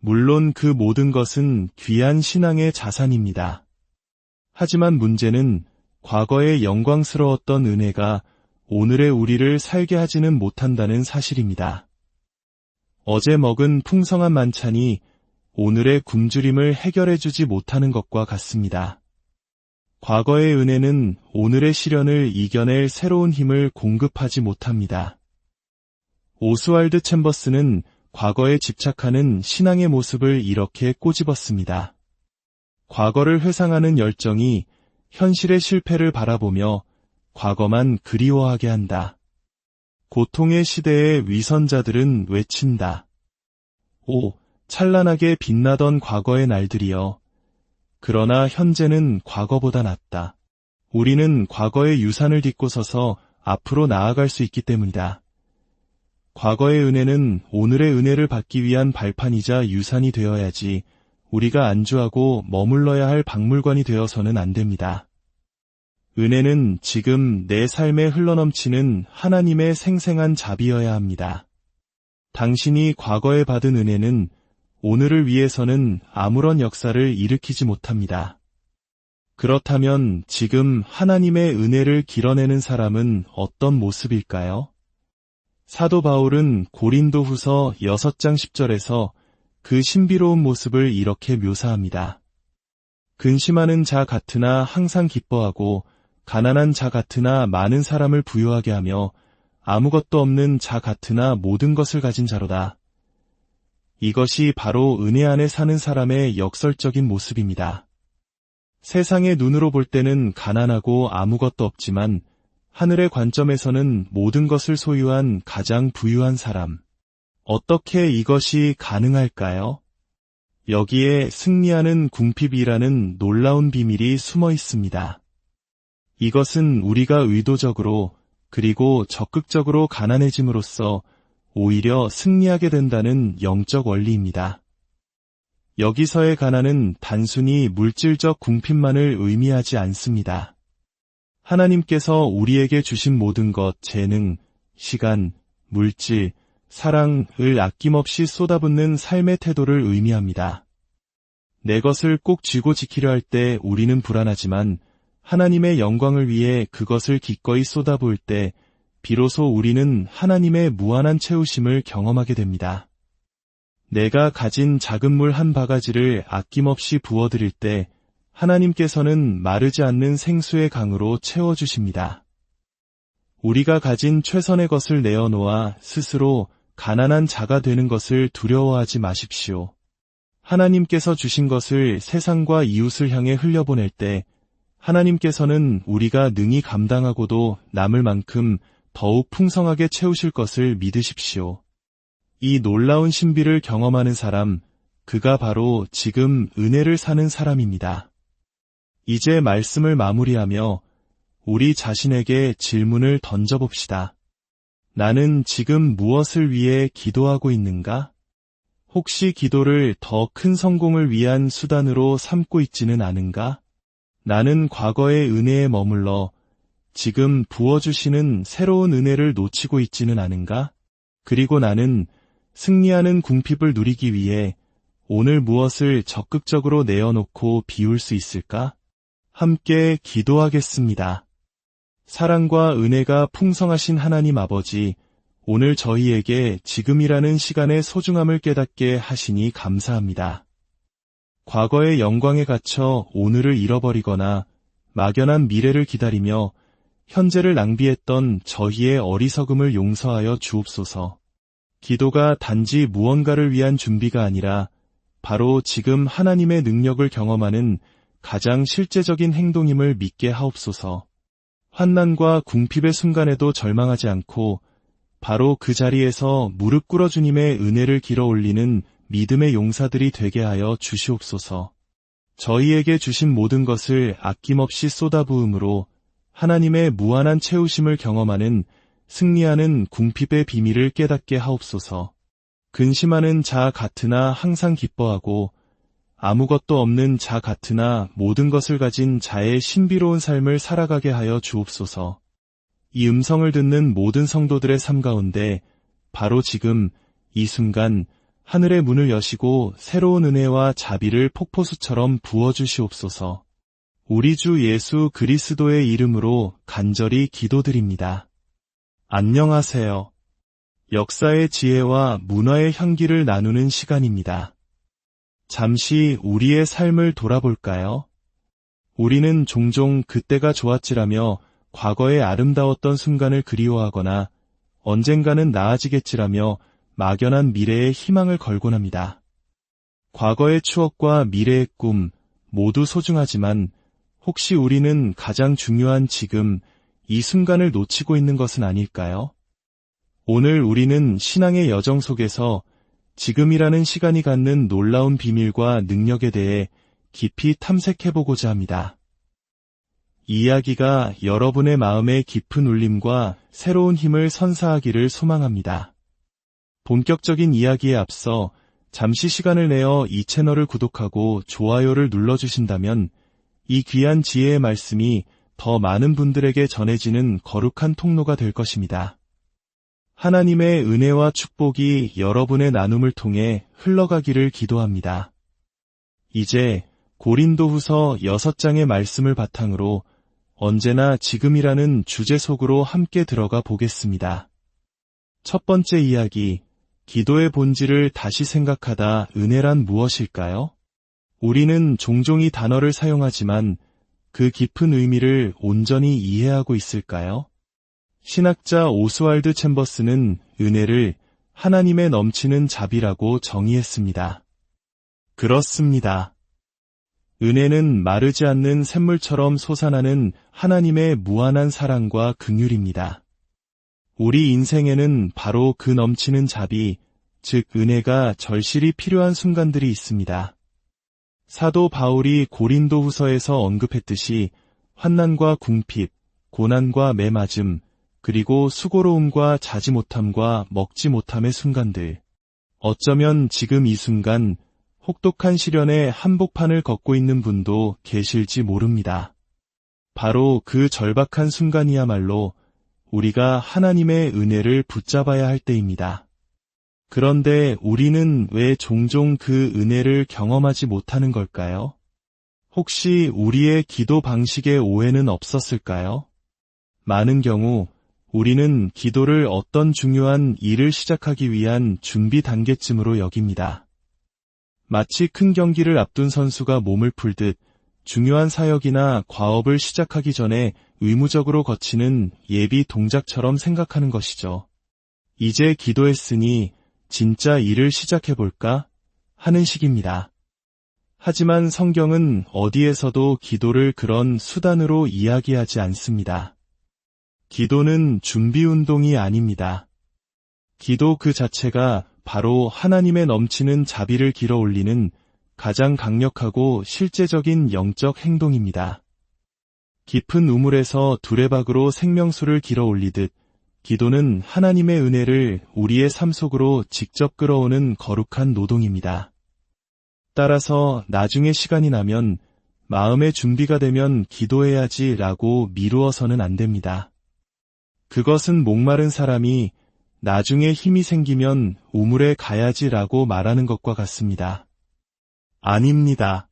물론 그 모든 것은 귀한 신앙의 자산입니다. 하지만 문제는 과거의 영광스러웠던 은혜가 오늘의 우리를 살게 하지는 못한다는 사실입니다. 어제 먹은 풍성한 만찬이 오늘의 굶주림을 해결해주지 못하는 것과 같습니다. 과거의 은혜는 오늘의 시련을 이겨낼 새로운 힘을 공급하지 못합니다. 오스왈드 챔버스는 과거에 집착하는 신앙의 모습을 이렇게 꼬집었습니다. 과거를 회상하는 열정이 현실의 실패를 바라보며 과거만 그리워하게 한다. 고통의 시대의 위선자들은 외친다. 오, 찬란하게 빛나던 과거의 날들이여. 그러나 현재는 과거보다 낫다. 우리는 과거의 유산을 딛고 서서 앞으로 나아갈 수 있기 때문이다. 과거의 은혜는 오늘의 은혜를 받기 위한 발판이자 유산이 되어야지 우리가 안주하고 머물러야 할 박물관이 되어서는 안 됩니다. 은혜는 지금 내 삶에 흘러넘치는 하나님의 생생한 자비여야 합니다. 당신이 과거에 받은 은혜는 오늘을 위해서는 아무런 역사를 일으키지 못합니다. 그렇다면 지금 하나님의 은혜를 길어내는 사람은 어떤 모습일까요? 사도 바울은 고린도후서 6장 10절에서 그 신비로운 모습을 이렇게 묘사합니다. 근심하는 자 같으나 항상 기뻐하고 가난한 자 같으나 많은 사람을 부유하게 하며 아무것도 없는 자 같으나 모든 것을 가진 자로다. 이것이 바로 은혜 안에 사는 사람의 역설적인 모습입니다. 세상의 눈으로 볼 때는 가난하고 아무것도 없지만 하늘의 관점에서는 모든 것을 소유한 가장 부유한 사람. 어떻게 이것이 가능할까요? 여기에 승리하는 궁핍이라는 놀라운 비밀이 숨어 있습니다. 이것은 우리가 의도적으로 그리고 적극적으로 가난해짐으로써 오히려 승리하게 된다는 영적 원리입니다. 여기서의 가난은 단순히 물질적 궁핍만을 의미하지 않습니다. 하나님께서 우리에게 주신 모든 것, 재능, 시간, 물질, 사랑을 아낌없이 쏟아붓는 삶의 태도를 의미합니다. 내 것을 꼭 쥐고 지키려 할 때 우리는 불안하지만 하나님의 영광을 위해 그것을 기꺼이 쏟아부을 때 비로소 우리는 하나님의 무한한 채우심을 경험하게 됩니다. 내가 가진 작은 물 한 바가지를 아낌없이 부어드릴 때 하나님께서는 마르지 않는 생수의 강으로 채워주십니다. 우리가 가진 최선의 것을 내어놓아 스스로 가난한 자가 되는 것을 두려워하지 마십시오. 하나님께서 주신 것을 세상과 이웃을 향해 흘려보낼 때 하나님께서는 우리가 능히 감당하고도 남을 만큼 더욱 풍성하게 채우실 것을 믿으십시오. 이 놀라운 신비를 경험하는 사람, 그가 바로 지금 은혜를 사는 사람입니다. 이제 말씀을 마무리하며 우리 자신에게 질문을 던져봅시다. 나는 지금 무엇을 위해 기도하고 있는가? 혹시 기도를 더 큰 성공을 위한 수단으로 삼고 있지는 않은가? 나는 과거의 은혜에 머물러 지금 부어주시는 새로운 은혜를 놓치고 있지는 않은가? 그리고 나는 승리하는 궁핍을 누리기 위해 오늘 무엇을 적극적으로 내어놓고 비울 수 있을까? 함께 기도하겠습니다. 사랑과 은혜가 풍성하신 하나님 아버지, 오늘 저희에게 지금이라는 시간의 소중함을 깨닫게 하시니 감사합니다. 과거의 영광에 갇혀 오늘을 잃어버리거나 막연한 미래를 기다리며 현재를 낭비했던 저희의 어리석음을 용서하여 주옵소서. 기도가 단지 무언가를 위한 준비가 아니라 바로 지금 하나님의 능력을 경험하는 가장 실제적인 행동임을 믿게 하옵소서. 환난과 궁핍의 순간에도 절망하지 않고 바로 그 자리에서 무릎 꿇어 주님의 은혜를 길어 올리는 믿음의 용사들이 되게 하여 주시옵소서. 저희에게 주신 모든 것을 아낌없이 쏟아부음으로 하나님의 무한한 채우심을 경험하는 승리하는 궁핍의 비밀을 깨닫게 하옵소서. 근심하는 자 같으나 항상 기뻐하고 아무것도 없는 자 같으나 모든 것을 가진 자의 신비로운 삶을 살아가게 하여 주옵소서. 이 음성을 듣는 모든 성도들의 삶 가운데 바로 지금 이 순간 하늘의 문을 여시고 새로운 은혜와 자비를 폭포수처럼 부어주시옵소서. 우리 주 예수 그리스도의 이름으로 간절히 기도드립니다. 안녕하세요. 역사의 지혜와 문화의 향기를 나누는 시간입니다. 잠시 우리의 삶을 돌아볼까요? 우리는 종종 그때가 좋았지라며 과거의 아름다웠던 순간을 그리워하거나 언젠가는 나아지겠지라며 막연한 미래에 희망을 걸곤 합니다. 과거의 추억과 미래의 꿈 모두 소중하지만 혹시 우리는 가장 중요한 지금 이 순간을 놓치고 있는 것은 아닐까요? 오늘 우리는 신앙의 여정 속에서 지금이라는 시간이 갖는 놀라운 비밀과 능력에 대해 깊이 탐색해보고자 합니다. 이 이야기가 여러분의 마음에 깊은 울림과 새로운 힘을 선사하기를 소망합니다. 본격적인 이야기에 앞서 잠시 시간을 내어 이 채널을 구독하고 좋아요를 눌러주신다면 이 귀한 지혜의 말씀이 더 많은 분들에게 전해지는 거룩한 통로가 될 것입니다. 하나님의 은혜와 축복이 여러분의 나눔을 통해 흘러가기를 기도합니다. 이제 고린도후서 6장의 말씀을 바탕으로 언제나 지금이라는 주제 속으로 함께 들어가 보겠습니다. 첫 번째 이야기, 기도의 본질을 다시 생각하다. 은혜란 무엇일까요? 우리는 종종 이 단어를 사용하지만 그 깊은 의미를 온전히 이해하고 있을까요? 신학자 오스왈드 챔버스는 은혜를 하나님의 넘치는 자비라고 정의했습니다. 그렇습니다. 은혜는 마르지 않는 샘물처럼 솟아나는 하나님의 무한한 사랑과 긍휼입니다. 우리 인생에는 바로 그 넘치는 자비, 즉 은혜가 절실히 필요한 순간들이 있습니다. 사도 바울이 고린도 후서에서 언급했듯이 환난과 궁핍, 고난과 매맞음, 그리고 수고로움과 자지 못함과 먹지 못함의 순간들. 어쩌면 지금 이 순간 혹독한 시련의 한복판을 걷고 있는 분도 계실지 모릅니다. 바로 그 절박한 순간이야말로 우리가 하나님의 은혜를 붙잡아야 할 때입니다. 그런데 우리는 왜 종종 그 은혜를 경험하지 못하는 걸까요? 혹시 우리의 기도 방식에 오해는 없었을까요? 많은 경우 우리는 기도를 어떤 중요한 일을 시작하기 위한 준비 단계쯤으로 여깁니다. 마치 큰 경기를 앞둔 선수가 몸을 풀듯 중요한 사역이나 과업을 시작하기 전에 의무적으로 거치는 예비 동작처럼 생각하는 것이죠. 이제 기도했으니 진짜 일을 시작해볼까 하는 식입니다. 하지만 성경은 어디에서도 기도를 그런 수단으로 이야기하지 않습니다. 기도는 준비 운동이 아닙니다. 기도 그 자체가 바로 하나님의 넘치는 자비를 길어 올리는 가장 강력하고 실제적인 영적 행동입니다. 깊은 우물에서 두레박으로 생명수를 길어 올리듯 기도는 하나님의 은혜를 우리의 삶 속으로 직접 끌어오는 거룩한 노동입니다. 따라서 나중에 시간이 나면 마음의 준비가 되면 기도해야지 라고 미루어서는 안 됩니다. 그것은 목마른 사람이 나중에 힘이 생기면 우물에 가야지 라고 말하는 것과 같습니다. 아닙니다.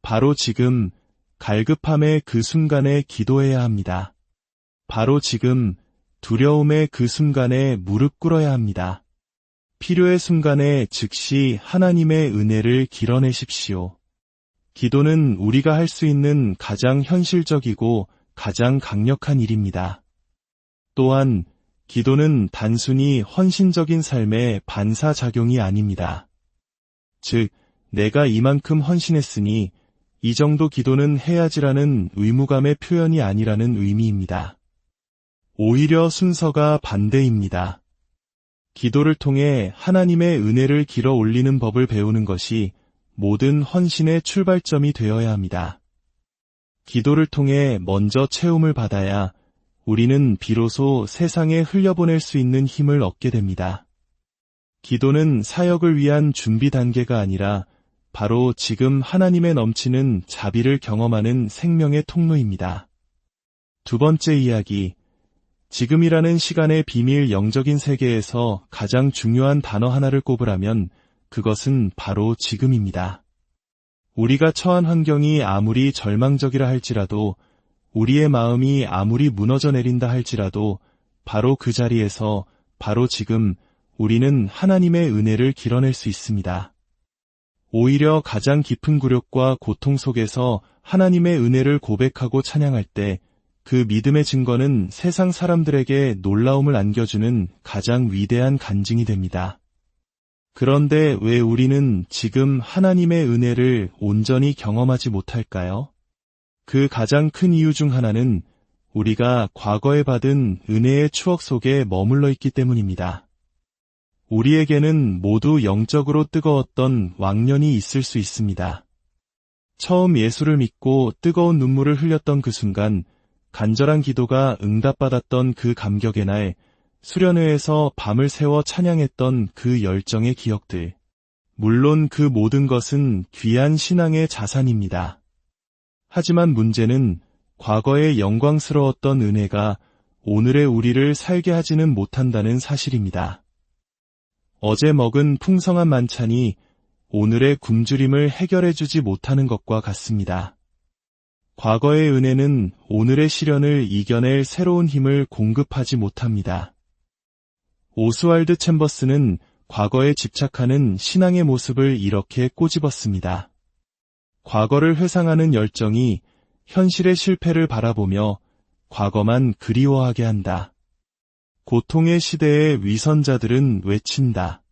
바로 지금 갈급함의 그 순간에 기도해야 합니다. 바로 지금 두려움의 그 순간에 무릎 꿇어야 합니다. 필요의 순간에 즉시 하나님의 은혜를 길어내십시오. 기도는 우리가 할 수 있는 가장 현실적이고 가장 강력한 일입니다. 또한 기도는 단순히 헌신적인 삶의 반사작용이 아닙니다. 즉, 내가 이만큼 헌신했으니 이 정도 기도는 해야지라는 의무감의 표현이 아니라는 의미입니다. 오히려 순서가 반대입니다. 기도를 통해 하나님의 은혜를 길어 올리는 법을 배우는 것이 모든 헌신의 출발점이 되어야 합니다. 기도를 통해 먼저 채움을 받아야 우리는 비로소 세상에 흘려보낼 수 있는 힘을 얻게 됩니다. 기도는 사역을 위한 준비 단계가 아니라 바로 지금 하나님의 넘치는 자비를 경험하는 생명의 통로입니다. 두 번째 이야기, 지금이라는 시간의 비밀 영적인 세계에서 가장 중요한 단어 하나를 꼽으라면 그것은 바로 지금입니다. 우리가 처한 환경이 아무리 절망적이라 할지라도 우리의 마음이 아무리 무너져 내린다 할지라도 바로 그 자리에서 바로 지금 우리는 하나님의 은혜를 길어낼 수 있습니다. 오히려 가장 깊은 굴욕과 고통 속에서 하나님의 은혜를 고백하고 찬양할 때 그 믿음의 증거는 세상 사람들에게 놀라움을 안겨주는 가장 위대한 간증이 됩니다. 그런데 왜 우리는 지금 하나님의 은혜를 온전히 경험하지 못할까요? 그 가장 큰 이유 중 하나는 우리가 과거에 받은 은혜의 추억 속에 머물러 있기 때문입니다. 우리에게는 모두 영적으로 뜨거웠던 왕년이 있을 수 있습니다. 처음 예수를 믿고 뜨거운 눈물을 흘렸던 그 순간, 간절한 기도가 응답받았던 그 감격의 날, 수련회에서 밤을 새워 찬양했던 그 열정의 기억들. 물론 그 모든 것은 귀한 신앙의 자산입니다. 하지만 문제는 과거의 영광스러웠던 은혜가 오늘의 우리를 살게 하지는 못한다는 사실입니다. 어제 먹은 풍성한 만찬이 오늘의 굶주림을 해결해주지 못하는 것과 같습니다. 과거의 은혜는 오늘의 시련을 이겨낼 새로운 힘을 공급하지 못합니다. 오스왈드 챔버스는 과거에 집착하는 신앙의 모습을 이렇게 꼬집었습니다. 과거를 회상하는 열정이 현실의 실패를 바라보며 과거만 그리워하게 한다. 고통의 시대의 위선자들은 외친다.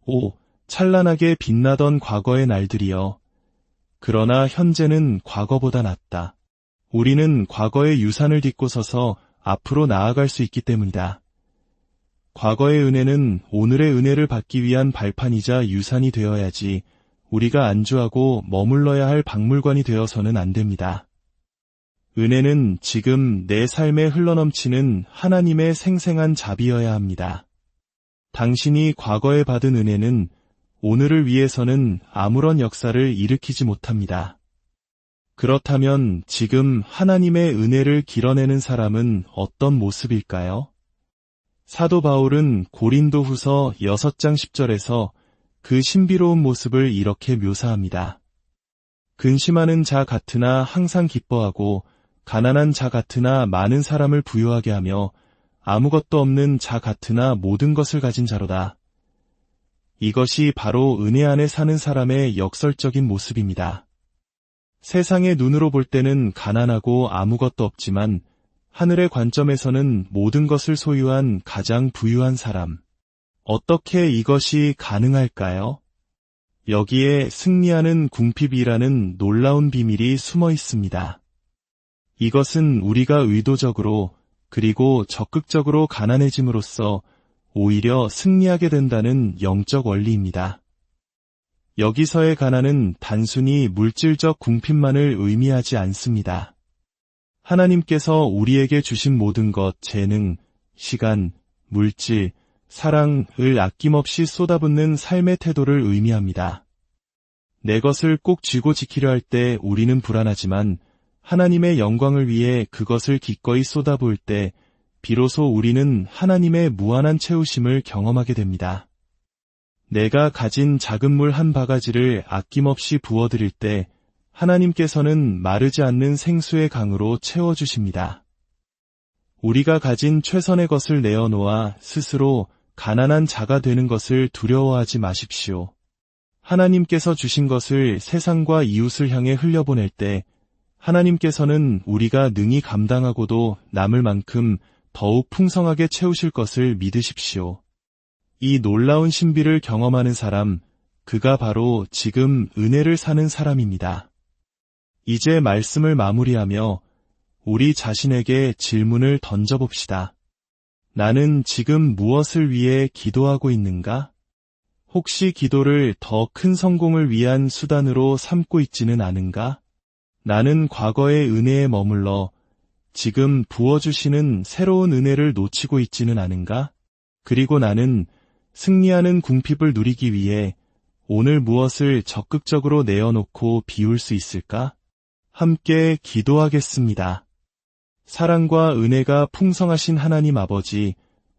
오, 찬란하게 빛나던 과거의 날들이여. 그러나 현재는 과거보다 낫다. 우리는 과거의 유산을 딛고 서서 앞으로 나아갈 수 있기 때문이다. 과거의 은혜는 오늘의 은혜를 받기 위한 발판이자 유산이 되어야지 우리가 안주하고 머물러야 할 박물관이 되어서는 안 됩니다. 은혜는 지금 내 삶에 흘러넘치는 하나님의 생생한 자비여야 합니다. 당신이 과거에 받은 은혜는 오늘을 위해서는 아무런 역사를 일으키지 못합니다. 그렇다면 지금 하나님의 은혜를 길어내는 사람은 어떤 모습일까요? 사도 바울은 고린도 후서 6장 10절에서 그 신비로운 모습을 이렇게 묘사합니다. 근심하는 자 같으나 항상 기뻐하고 가난한 자 같으나 많은 사람을 부유하게 하며 아무것도 없는 자 같으나 모든 것을 가진 자로다. 이것이 바로 은혜 안에 사는 사람의 역설적인 모습입니다. 세상의 눈으로 볼 때는 가난하고 아무것도 없지만 하늘의 관점에서는 모든 것을 소유한 가장 부유한 사람. 어떻게 이것이 가능할까요? 여기에 승리하는 궁핍이라는 놀라운 비밀이 숨어 있습니다. 이것은 우리가 의도적으로 그리고 적극적으로 가난해짐으로써 오히려 승리하게 된다는 영적 원리입니다. 여기서의 가난은 단순히 물질적 궁핍만을 의미하지 않습니다. 하나님께서 우리에게 주신 모든 것, 재능, 시간, 물질, 사랑을 아낌없이 쏟아붓는 삶의 태도를 의미합니다. 내 것을 꼭 쥐고 지키려 할 때 우리는 불안하지만 하나님의 영광을 위해 그것을 기꺼이 쏟아부을 때 비로소 우리는 하나님의 무한한 채우심을 경험하게 됩니다. 내가 가진 작은 물 한 바가지를 아낌없이 부어드릴 때 하나님께서는 마르지 않는 생수의 강으로 채워주십니다. 우리가 가진 최선의 것을 내어놓아 스스로 가난한 자가 되는 것을 두려워하지 마십시오. 하나님께서 주신 것을 세상과 이웃을 향해 흘려보낼 때 하나님께서는 우리가 능히 감당하고도 남을 만큼 더욱 풍성하게 채우실 것을 믿으십시오. 이 놀라운 신비를 경험하는 사람, 그가 바로 지금 은혜를 사는 사람입니다. 이제 말씀을 마무리하며 우리 자신에게 질문을 던져봅시다. 나는 지금 무엇을 위해 기도하고 있는가? 혹시 기도를 더 큰 성공을 위한 수단으로 삼고 있지는 않은가? 나는 과거의 은혜에 머물러 지금 부어주시는 새로운 은혜를 놓치고 있지는 않은가? 그리고 나는 승리하는 궁핍을 누리기 위해 오늘 무엇을 적극적으로 내어놓고 비울 수 있을까? 함께 기도하겠습니다. 사랑과 은혜가 풍성하신 하나님 아버지,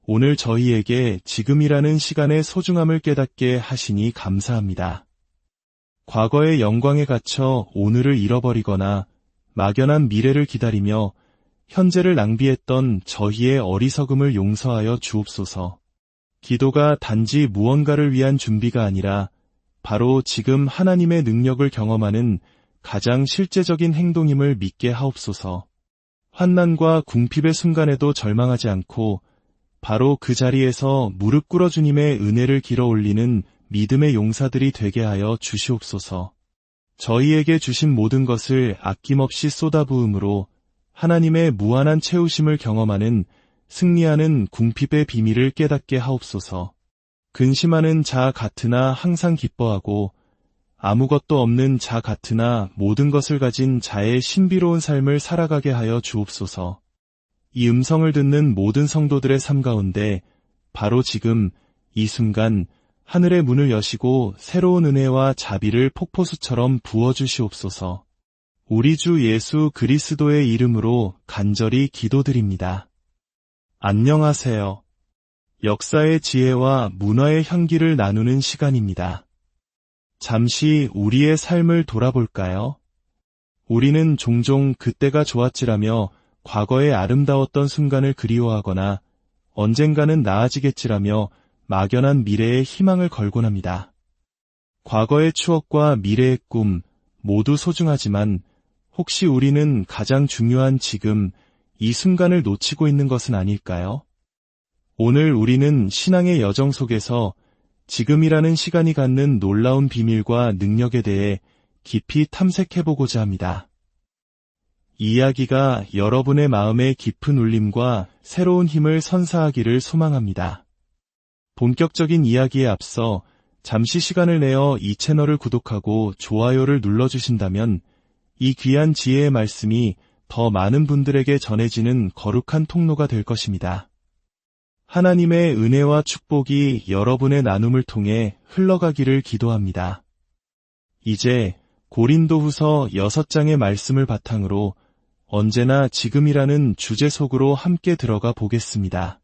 오늘 저희에게 지금이라는 시간의 소중함을 깨닫게 하시니 감사합니다. 과거의 영광에 갇혀 오늘을 잃어버리거나 막연한 미래를 기다리며 현재를 낭비했던 저희의 어리석음을 용서하여 주옵소서. 기도가 단지 무언가를 위한 준비가 아니라 바로 지금 하나님의 능력을 경험하는 가장 실제적인 행동임을 믿게 하옵소서. 환난과 궁핍의 순간에도 절망하지 않고 바로 그 자리에서 무릎 꿇어 주님의 은혜를 길어 올리는 믿음의 용사들이 되게 하여 주시옵소서. 저희에게 주신 모든 것을 아낌없이 쏟아부음으로 하나님의 무한한 채우심을 경험하는 승리하는 궁핍의 비밀을 깨닫게 하옵소서. 근심하는 자 같으나 항상 기뻐하고 아무것도 없는 자 같으나 모든 것을 가진 자의 신비로운 삶을 살아가게 하여 주옵소서. 이 음성을 듣는 모든 성도들의 삶 가운데 바로 지금 이 순간 하늘의 문을 여시고 새로운 은혜와 자비를 폭포수처럼 부어주시옵소서. 우리 주 예수 그리스도의 이름으로 간절히 기도드립니다. 안녕하세요. 역사의 지혜와 문화의 향기를 나누는 시간입니다. 잠시 우리의 삶을 돌아볼까요? 우리는 종종 그때가 좋았지라며 과거의 아름다웠던 순간을 그리워하거나 언젠가는 나아지겠지라며 막연한 미래에 희망을 걸곤 합니다. 과거의 추억과 미래의 꿈 모두 소중하지만 혹시 우리는 가장 중요한 지금 이 순간을 놓치고 있는 것은 아닐까요? 오늘 우리는 신앙의 여정 속에서 지금이라는 시간이 갖는 놀라운 비밀과 능력에 대해 깊이 탐색해보고자 합니다. 이 이야기가 여러분의 마음에 깊은 울림과 새로운 힘을 선사하기를 소망합니다. 본격적인 이야기에 앞서 잠시 시간을 내어 이 채널을 구독하고 좋아요를 눌러주신다면 이 귀한 지혜의 말씀이 더 많은 분들에게 전해지는 거룩한 통로가 될 것입니다. 하나님의 은혜와 축복이 여러분의 나눔을 통해 흘러가기를 기도합니다. 이제 고린도후서 6장의 말씀을 바탕으로 언제나 지금이라는 주제 속으로 함께 들어가 보겠습니다.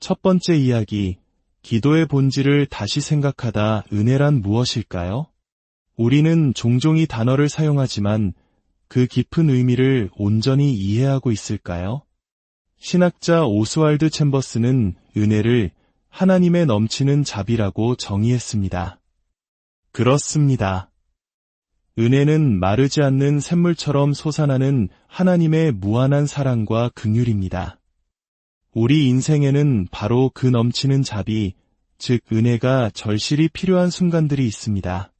첫 번째 이야기, 기도의 본질을 다시 생각하다. 은혜란 무엇일까요? 우리는 종종 이 단어를 사용하지만 그 깊은 의미를 온전히 이해하고 있을까요? 신학자 오스왈드 챔버스는 은혜를 하나님의 넘치는 자비라고 정의했습니다. 그렇습니다. 은혜는 마르지 않는 샘물처럼 솟아나는 하나님의 무한한 사랑과 긍휼입니다. 우리 인생에는 바로 그 넘치는 자비, 즉 은혜가 절실히 필요한 순간들이 있습니다.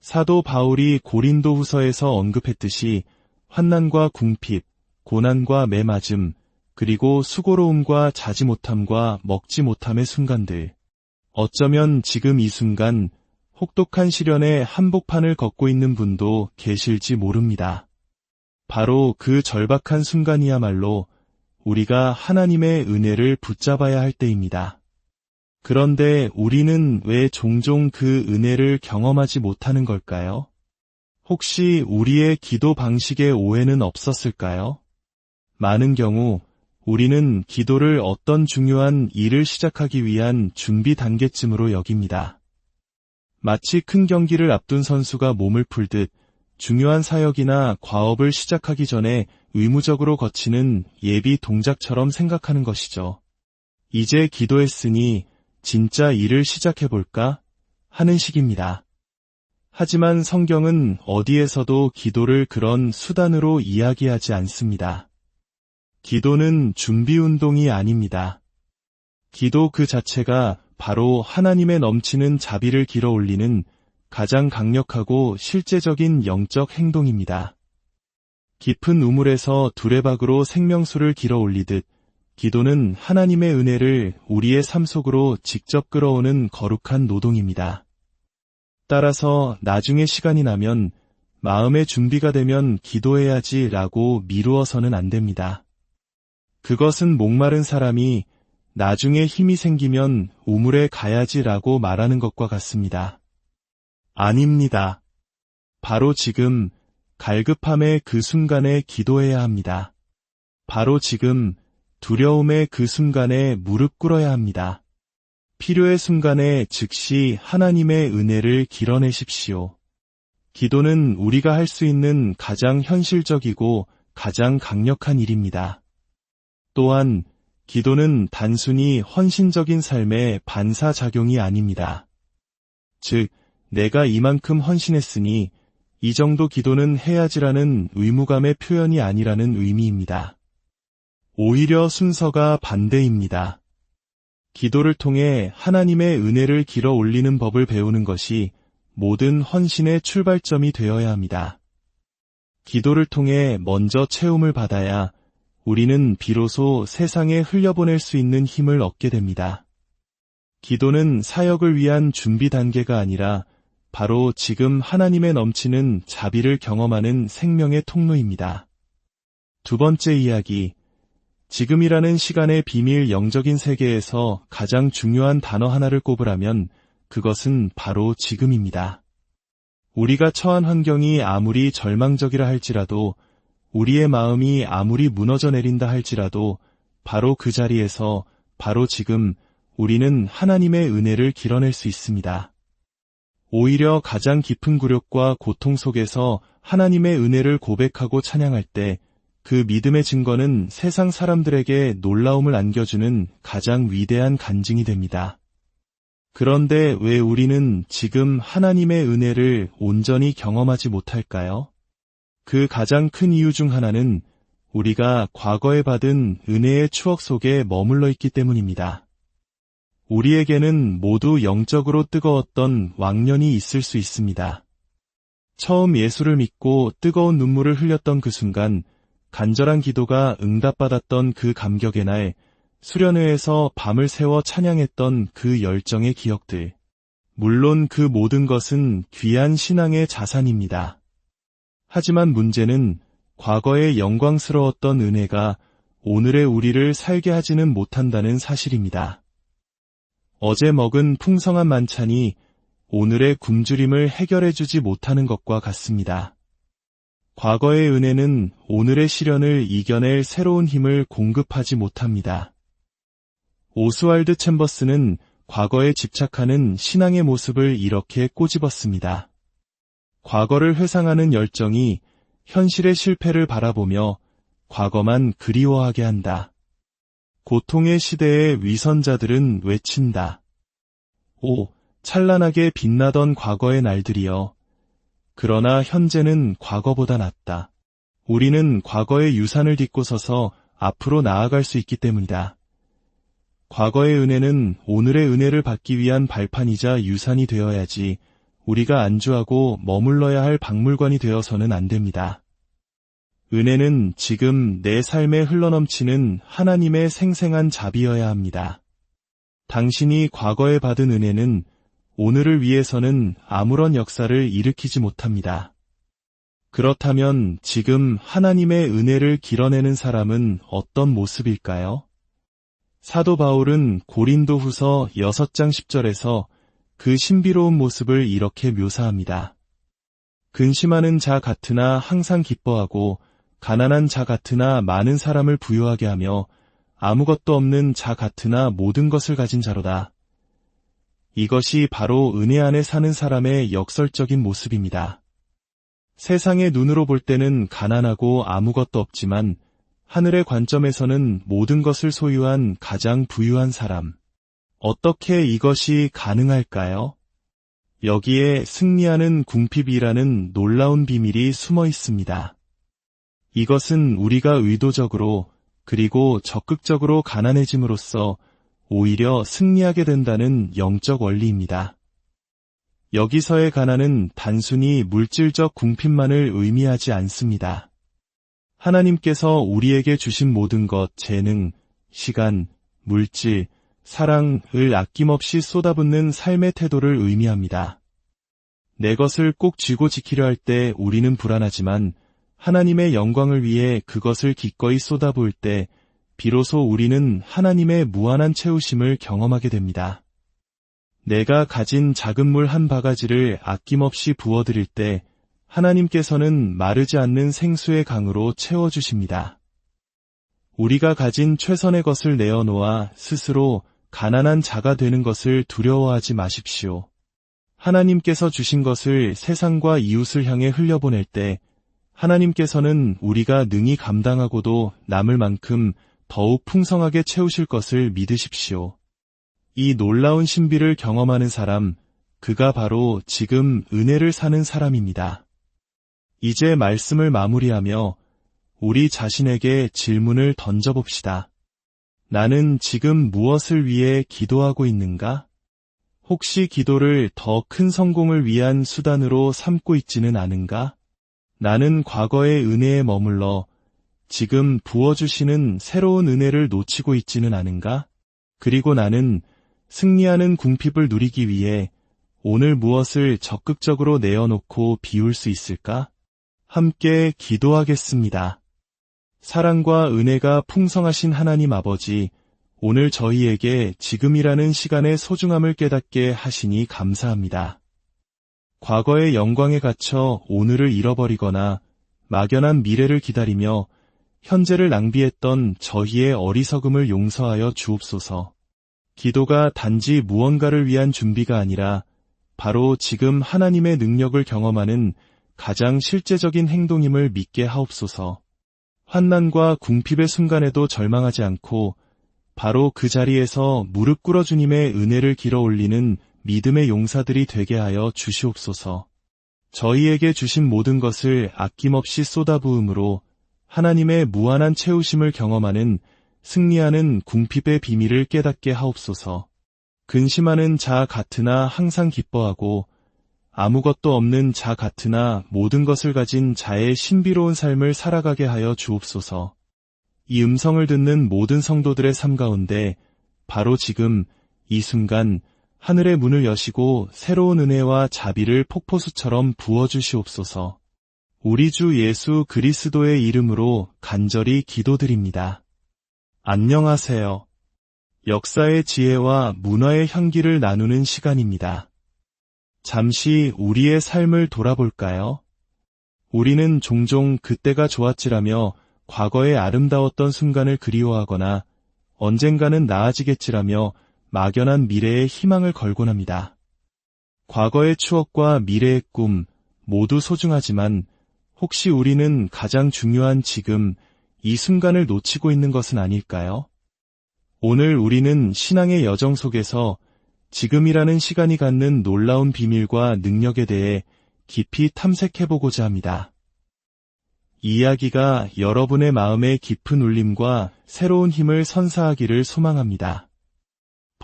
사도 바울이 고린도후서에서 언급했듯이 환난과 궁핍, 고난과 매맞음, 그리고 수고로움과 자지 못함과 먹지 못함의 순간들, 어쩌면 지금 이 순간 혹독한 시련의 한복판을 걷고 있는 분도 계실지 모릅니다. 바로 그 절박한 순간이야말로 우리가 하나님의 은혜를 붙잡아야 할 때입니다. 그런데 우리는 왜 종종 그 은혜를 경험하지 못하는 걸까요? 혹시 우리의 기도 방식에 오해는 없었을까요? 많은 경우 우리는 기도를 어떤 중요한 일을 시작하기 위한 준비 단계쯤으로 여깁니다. 마치 큰 경기를 앞둔 선수가 몸을 풀듯 중요한 사역이나 과업을 시작하기 전에 의무적으로 거치는 예비 동작처럼 생각하는 것이죠. 이제 기도했으니 진짜 일을 시작해볼까 하는 식입니다. 하지만 성경은 어디에서도 기도를 그런 수단으로 이야기하지 않습니다. 기도는 준비운동이 아닙니다. 기도 그 자체가 바로 하나님의 넘치는 자비를 길어올리는 가장 강력하고 실제적인 영적 행동입니다. 깊은 우물에서 두레박으로 생명수를 길어올리듯 기도는 하나님의 은혜를 우리의 삶 속으로 직접 끌어오는 거룩한 노동입니다. 따라서 나중에 시간이 나면 마음의 준비가 되면 기도해야지 라고 미루어서는 안 됩니다. 그것은 목마른 사람이 나중에 힘이 생기면 우물에 가야지라고 말하는 것과 같습니다. 아닙니다. 바로 지금 갈급함의 그 순간에 기도해야 합니다. 바로 지금 두려움의 그 순간에 무릎 꿇어야 합니다. 필요의 순간에 즉시 하나님의 은혜를 길어내십시오. 기도는 우리가 할 수 있는 가장 현실적이고 가장 강력한 일입니다. 또한 기도는 단순히 헌신적인 삶의 반사작용이 아닙니다. 즉, 내가 이만큼 헌신했으니 이 정도 기도는 해야지라는 의무감의 표현이 아니라는 의미입니다. 오히려 순서가 반대입니다. 기도를 통해 하나님의 은혜를 길어 올리는 법을 배우는 것이 모든 헌신의 출발점이 되어야 합니다. 기도를 통해 먼저 채움을 받아야 우리는 비로소 세상에 흘려보낼 수 있는 힘을 얻게 됩니다. 기도는 사역을 위한 준비 단계가 아니라 바로 지금 하나님의 넘치는 자비를 경험하는 생명의 통로입니다. 두 번째 이야기, 지금이라는 시간의 비밀 영적인 세계에서 가장 중요한 단어 하나를 꼽으라면 그것은 바로 지금입니다. 우리가 처한 환경이 아무리 절망적이라 할지라도 우리의 마음이 아무리 무너져 내린다 할지라도 바로 그 자리에서 바로 지금 우리는 하나님의 은혜를 길어낼 수 있습니다. 오히려 가장 깊은 굴욕과 고통 속에서 하나님의 은혜를 고백하고 찬양할 때 그 믿음의 증거는 세상 사람들에게 놀라움을 안겨주는 가장 위대한 간증이 됩니다. 그런데 왜 우리는 지금 하나님의 은혜를 온전히 경험하지 못할까요? 그 가장 큰 이유 중 하나는 우리가 과거에 받은 은혜의 추억 속에 머물러 있기 때문입니다. 우리에게는 모두 영적으로 뜨거웠던 왕년이 있을 수 있습니다. 처음 예수를 믿고 뜨거운 눈물을 흘렸던 그 순간, 간절한 기도가 응답받았던 그 감격의 날, 수련회에서 밤을 새워 찬양했던 그 열정의 기억들, 물론 그 모든 것은 귀한 신앙의 자산입니다. 하지만 문제는 과거의 영광스러웠던 은혜가 오늘의 우리를 살게 하지는 못한다는 사실입니다. 어제 먹은 풍성한 만찬이 오늘의 굶주림을 해결해주지 못하는 것과 같습니다. 과거의 은혜는 오늘의 시련을 이겨낼 새로운 힘을 공급하지 못합니다. 오스왈드 챔버스는 과거에 집착하는 신앙의 모습을 이렇게 꼬집었습니다. 과거를 회상하는 열정이 현실의 실패를 바라보며 과거만 그리워하게 한다. 고통의 시대의 위선자들은 외친다. 오, 찬란하게 빛나던 과거의 날들이여. 그러나 현재는 과거보다 낫다. 우리는 과거의 유산을 딛고 서서 앞으로 나아갈 수 있기 때문이다. 과거의 은혜는 오늘의 은혜를 받기 위한 발판이자 유산이 되어야지 우리가 안주하고 머물러야 할 박물관이 되어서는 안 됩니다. 은혜는 지금 내 삶에 흘러넘치는 하나님의 생생한 자비여야 합니다. 당신이 과거에 받은 은혜는 오늘을 위해서는 아무런 역사를 일으키지 못합니다. 그렇다면 지금 하나님의 은혜를 길어내는 사람은 어떤 모습일까요? 사도 바울은 고린도후서 6장 10절에서 그 신비로운 모습을 이렇게 묘사합니다. 근심하는 자 같으나 항상 기뻐하고 가난한 자 같으나 많은 사람을 부유하게 하며 아무것도 없는 자 같으나 모든 것을 가진 자로다. 이것이 바로 은혜 안에 사는 사람의 역설적인 모습입니다. 세상의 눈으로 볼 때는 가난하고 아무것도 없지만 하늘의 관점에서는 모든 것을 소유한 가장 부유한 사람. 어떻게 이것이 가능할까요? 여기에 승리하는 궁핍이라는 놀라운 비밀이 숨어 있습니다. 이것은 우리가 의도적으로 그리고 적극적으로 가난해짐으로써 오히려 승리하게 된다는 영적 원리입니다. 여기서의 가난은 단순히 물질적 궁핍만을 의미하지 않습니다. 하나님께서 우리에게 주신 모든 것, 재능, 시간, 물질, 사랑을 아낌없이 쏟아붓는 삶의 태도를 의미합니다. 내 것을 꼭 쥐고 지키려 할 때 우리는 불안하지만 하나님의 영광을 위해 그것을 기꺼이 쏟아부을 때 비로소 우리는 하나님의 무한한 채우심을 경험하게 됩니다. 내가 가진 작은 물 한 바가지를 아낌없이 부어드릴 때 하나님께서는 마르지 않는 생수의 강으로 채워주십니다. 우리가 가진 최선의 것을 내어놓아 스스로 가난한 자가 되는 것을 두려워하지 마십시오. 하나님께서 주신 것을 세상과 이웃을 향해 흘려보낼 때 하나님께서는 우리가 능히 감당하고도 남을 만큼 더욱 풍성하게 채우실 것을 믿으십시오. 이 놀라운 신비를 경험하는 사람, 그가 바로 지금 은혜를 사는 사람입니다. 이제 말씀을 마무리하며 우리 자신에게 질문을 던져봅시다. 나는 지금 무엇을 위해 기도하고 있는가? 혹시 기도를 더 큰 성공을 위한 수단으로 삼고 있지는 않은가? 나는 과거의 은혜에 머물러 지금 부어주시는 새로운 은혜를 놓치고 있지는 않은가? 그리고 나는 승리하는 궁핍을 누리기 위해 오늘 무엇을 적극적으로 내어놓고 비울 수 있을까? 함께 기도하겠습니다. 사랑과 은혜가 풍성하신 하나님 아버지, 오늘 저희에게 지금이라는 시간의 소중함을 깨닫게 하시니 감사합니다. 과거의 영광에 갇혀 오늘을 잃어버리거나 막연한 미래를 기다리며 현재를 낭비했던 저희의 어리석음을 용서하여 주옵소서. 기도가 단지 무언가를 위한 준비가 아니라 바로 지금 하나님의 능력을 경험하는 가장 실제적인 행동임을 믿게 하옵소서. 환난과 궁핍의 순간에도 절망하지 않고 바로 그 자리에서 무릎 꿇어 주님의 은혜를 길어 올리는 믿음의 용사들이 되게 하여 주시옵소서. 저희에게 주신 모든 것을 아낌없이 쏟아부음으로 하나님의 무한한 채우심을 경험하는 승리하는 궁핍의 비밀을 깨닫게 하옵소서. 근심하는 자 같으나 항상 기뻐하고 아무것도 없는 자 같으나 모든 것을 가진 자의 신비로운 삶을 살아가게 하여 주옵소서. 이 음성을 듣는 모든 성도들의 삶 가운데 바로 지금 이 순간 하늘의 문을 여시고 새로운 은혜와 자비를 폭포수처럼 부어주시옵소서. 우리 주 예수 그리스도의 이름으로 간절히 기도드립니다. 안녕하세요. 역사의 지혜와 문화의 향기를 나누는 시간입니다. 잠시 우리의 삶을 돌아볼까요? 우리는 종종 그때가 좋았지라며 과거의 아름다웠던 순간을 그리워하거나 언젠가는 나아지겠지라며 막연한 미래에 희망을 걸곤 합니다. 과거의 추억과 미래의 꿈 모두 소중하지만 혹시 우리는 가장 중요한 지금 이 순간을 놓치고 있는 것은 아닐까요? 오늘 우리는 신앙의 여정 속에서 지금이라는 시간이 갖는 놀라운 비밀과 능력에 대해 깊이 탐색해보고자 합니다. 이 이야기가 여러분의 마음에 깊은 울림과 새로운 힘을 선사하기를 소망합니다.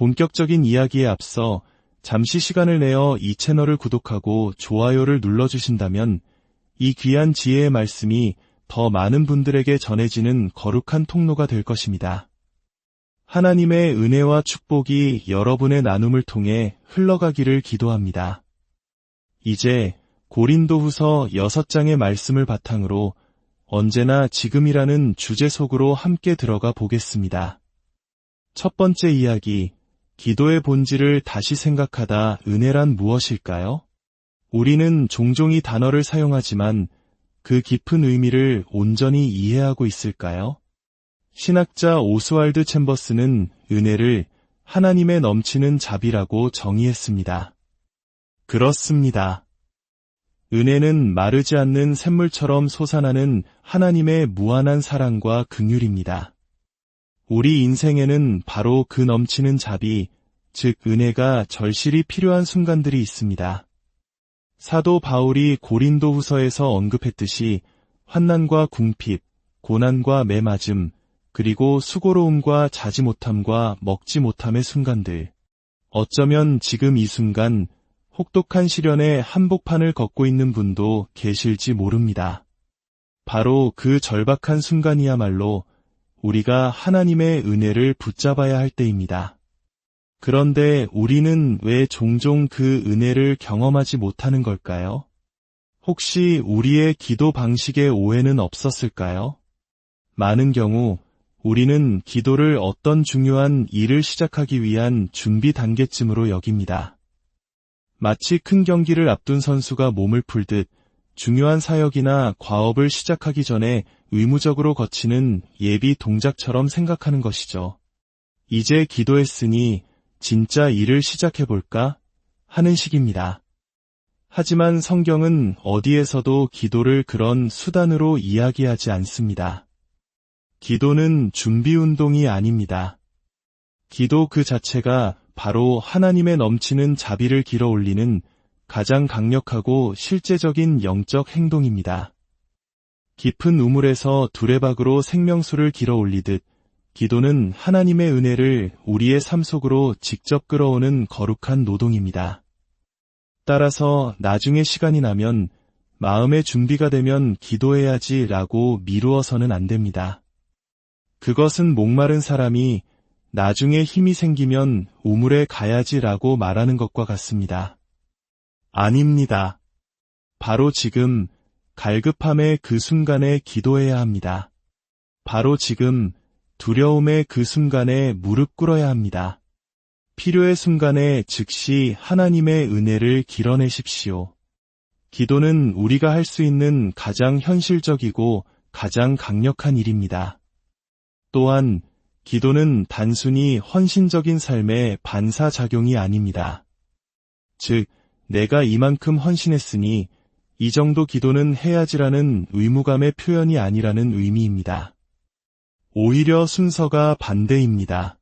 본격적인 이야기에 앞서 잠시 시간을 내어 이 채널을 구독하고 좋아요를 눌러주신다면 이 귀한 지혜의 말씀이 더 많은 분들에게 전해지는 거룩한 통로가 될 것입니다. 하나님의 은혜와 축복이 여러분의 나눔을 통해 흘러가기를 기도합니다. 이제 고린도후서 6장의 말씀을 바탕으로 언제나 지금이라는 주제 속으로 함께 들어가 보겠습니다. 첫 번째 이야기, 기도의 본질을 다시 생각하다 은혜란 무엇일까요? 우리는 종종 이 단어를 사용하지만 그 깊은 의미를 온전히 이해하고 있을까요? 신학자 오스왈드 챔버스는 은혜를 하나님의 넘치는 자비라고 정의했습니다. 그렇습니다. 은혜는 마르지 않는 샘물처럼 솟아나는 하나님의 무한한 사랑과 긍휼입니다. 우리 인생에는 바로 그 넘치는 자비, 즉 은혜가 절실히 필요한 순간들이 있습니다. 사도 바울이 고린도후서에서 언급했듯이 환난과 궁핍, 고난과 매맞음, 그리고 수고로움과 자지 못함과 먹지 못함의 순간들. 어쩌면 지금 이 순간 혹독한 시련의 한복판을 걷고 있는 분도 계실지 모릅니다. 바로 그 절박한 순간이야말로 우리가 하나님의 은혜를 붙잡아야 할 때입니다. 그런데 우리는 왜 종종 그 은혜를 경험하지 못하는 걸까요? 혹시 우리의 기도 방식에 오해는 없었을까요? 많은 경우 우리는 기도를 어떤 중요한 일을 시작하기 위한 준비 단계쯤으로 여깁니다. 마치 큰 경기를 앞둔 선수가 몸을 풀듯 중요한 사역이나 과업을 시작하기 전에 의무적으로 거치는 예비 동작처럼 생각하는 것이죠. 이제 기도했으니 진짜 일을 시작해볼까? 하는 식입니다. 하지만 성경은 어디에서도 기도를 그런 수단으로 이야기하지 않습니다. 기도는 준비운동이 아닙니다. 기도 그 자체가 바로 하나님의 넘치는 자비를 길어올리는 가장 강력하고 실제적인 영적 행동입니다. 깊은 우물에서 두레박으로 생명수를 길어올리듯 기도는 하나님의 은혜를 우리의 삶 속으로 직접 끌어오는 거룩한 노동입니다. 따라서 나중에 시간이 나면 마음의 준비가 되면 기도해야지 라고 미루어서는 안 됩니다. 그것은 목마른 사람이 나중에 힘이 생기면 우물에 가야지라고 말하는 것과 같습니다. 아닙니다. 바로 지금 갈급함의 그 순간에 기도해야 합니다. 바로 지금 두려움의 그 순간에 무릎 꿇어야 합니다. 필요의 순간에 즉시 하나님의 은혜를 길어내십시오. 기도는 우리가 할 수 있는 가장 현실적이고 가장 강력한 일입니다. 또한 기도는 단순히 헌신적인 삶의 반사작용이 아닙니다. 즉, 내가 이만큼 헌신했으니 이 정도 기도는 해야지라는 의무감의 표현이 아니라는 의미입니다. 오히려 순서가 반대입니다.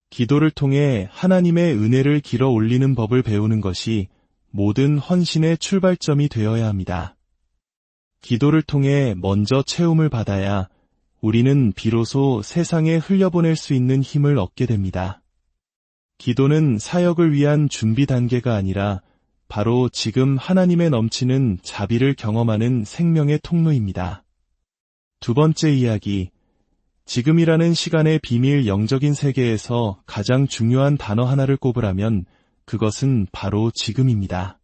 기도를 통해 하나님의 은혜를 길어 올리는 법을 배우는 것이 모든 헌신의 출발점이 되어야 합니다. 기도를 통해 먼저 채움을 받아야 우리는 비로소 세상에 흘려보낼 수 있는 힘을 얻게 됩니다. 기도는 사역을 위한 준비 단계가 아니라 바로 지금 하나님의 넘치는 자비를 경험하는 생명의 통로입니다. 두 번째 이야기, 지금이라는 시간의 비밀 영적인 세계에서 가장 중요한 단어 하나를 꼽으라면 그것은 바로 지금입니다.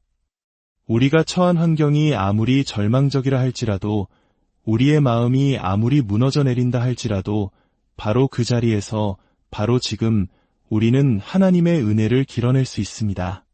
우리가 처한 환경이 아무리 절망적이라 할지라도, 우리의 마음이 아무리 무너져 내린다 할지라도 바로 그 자리에서, 바로 지금 우리는 하나님의 은혜를 길어낼 수 있습니다.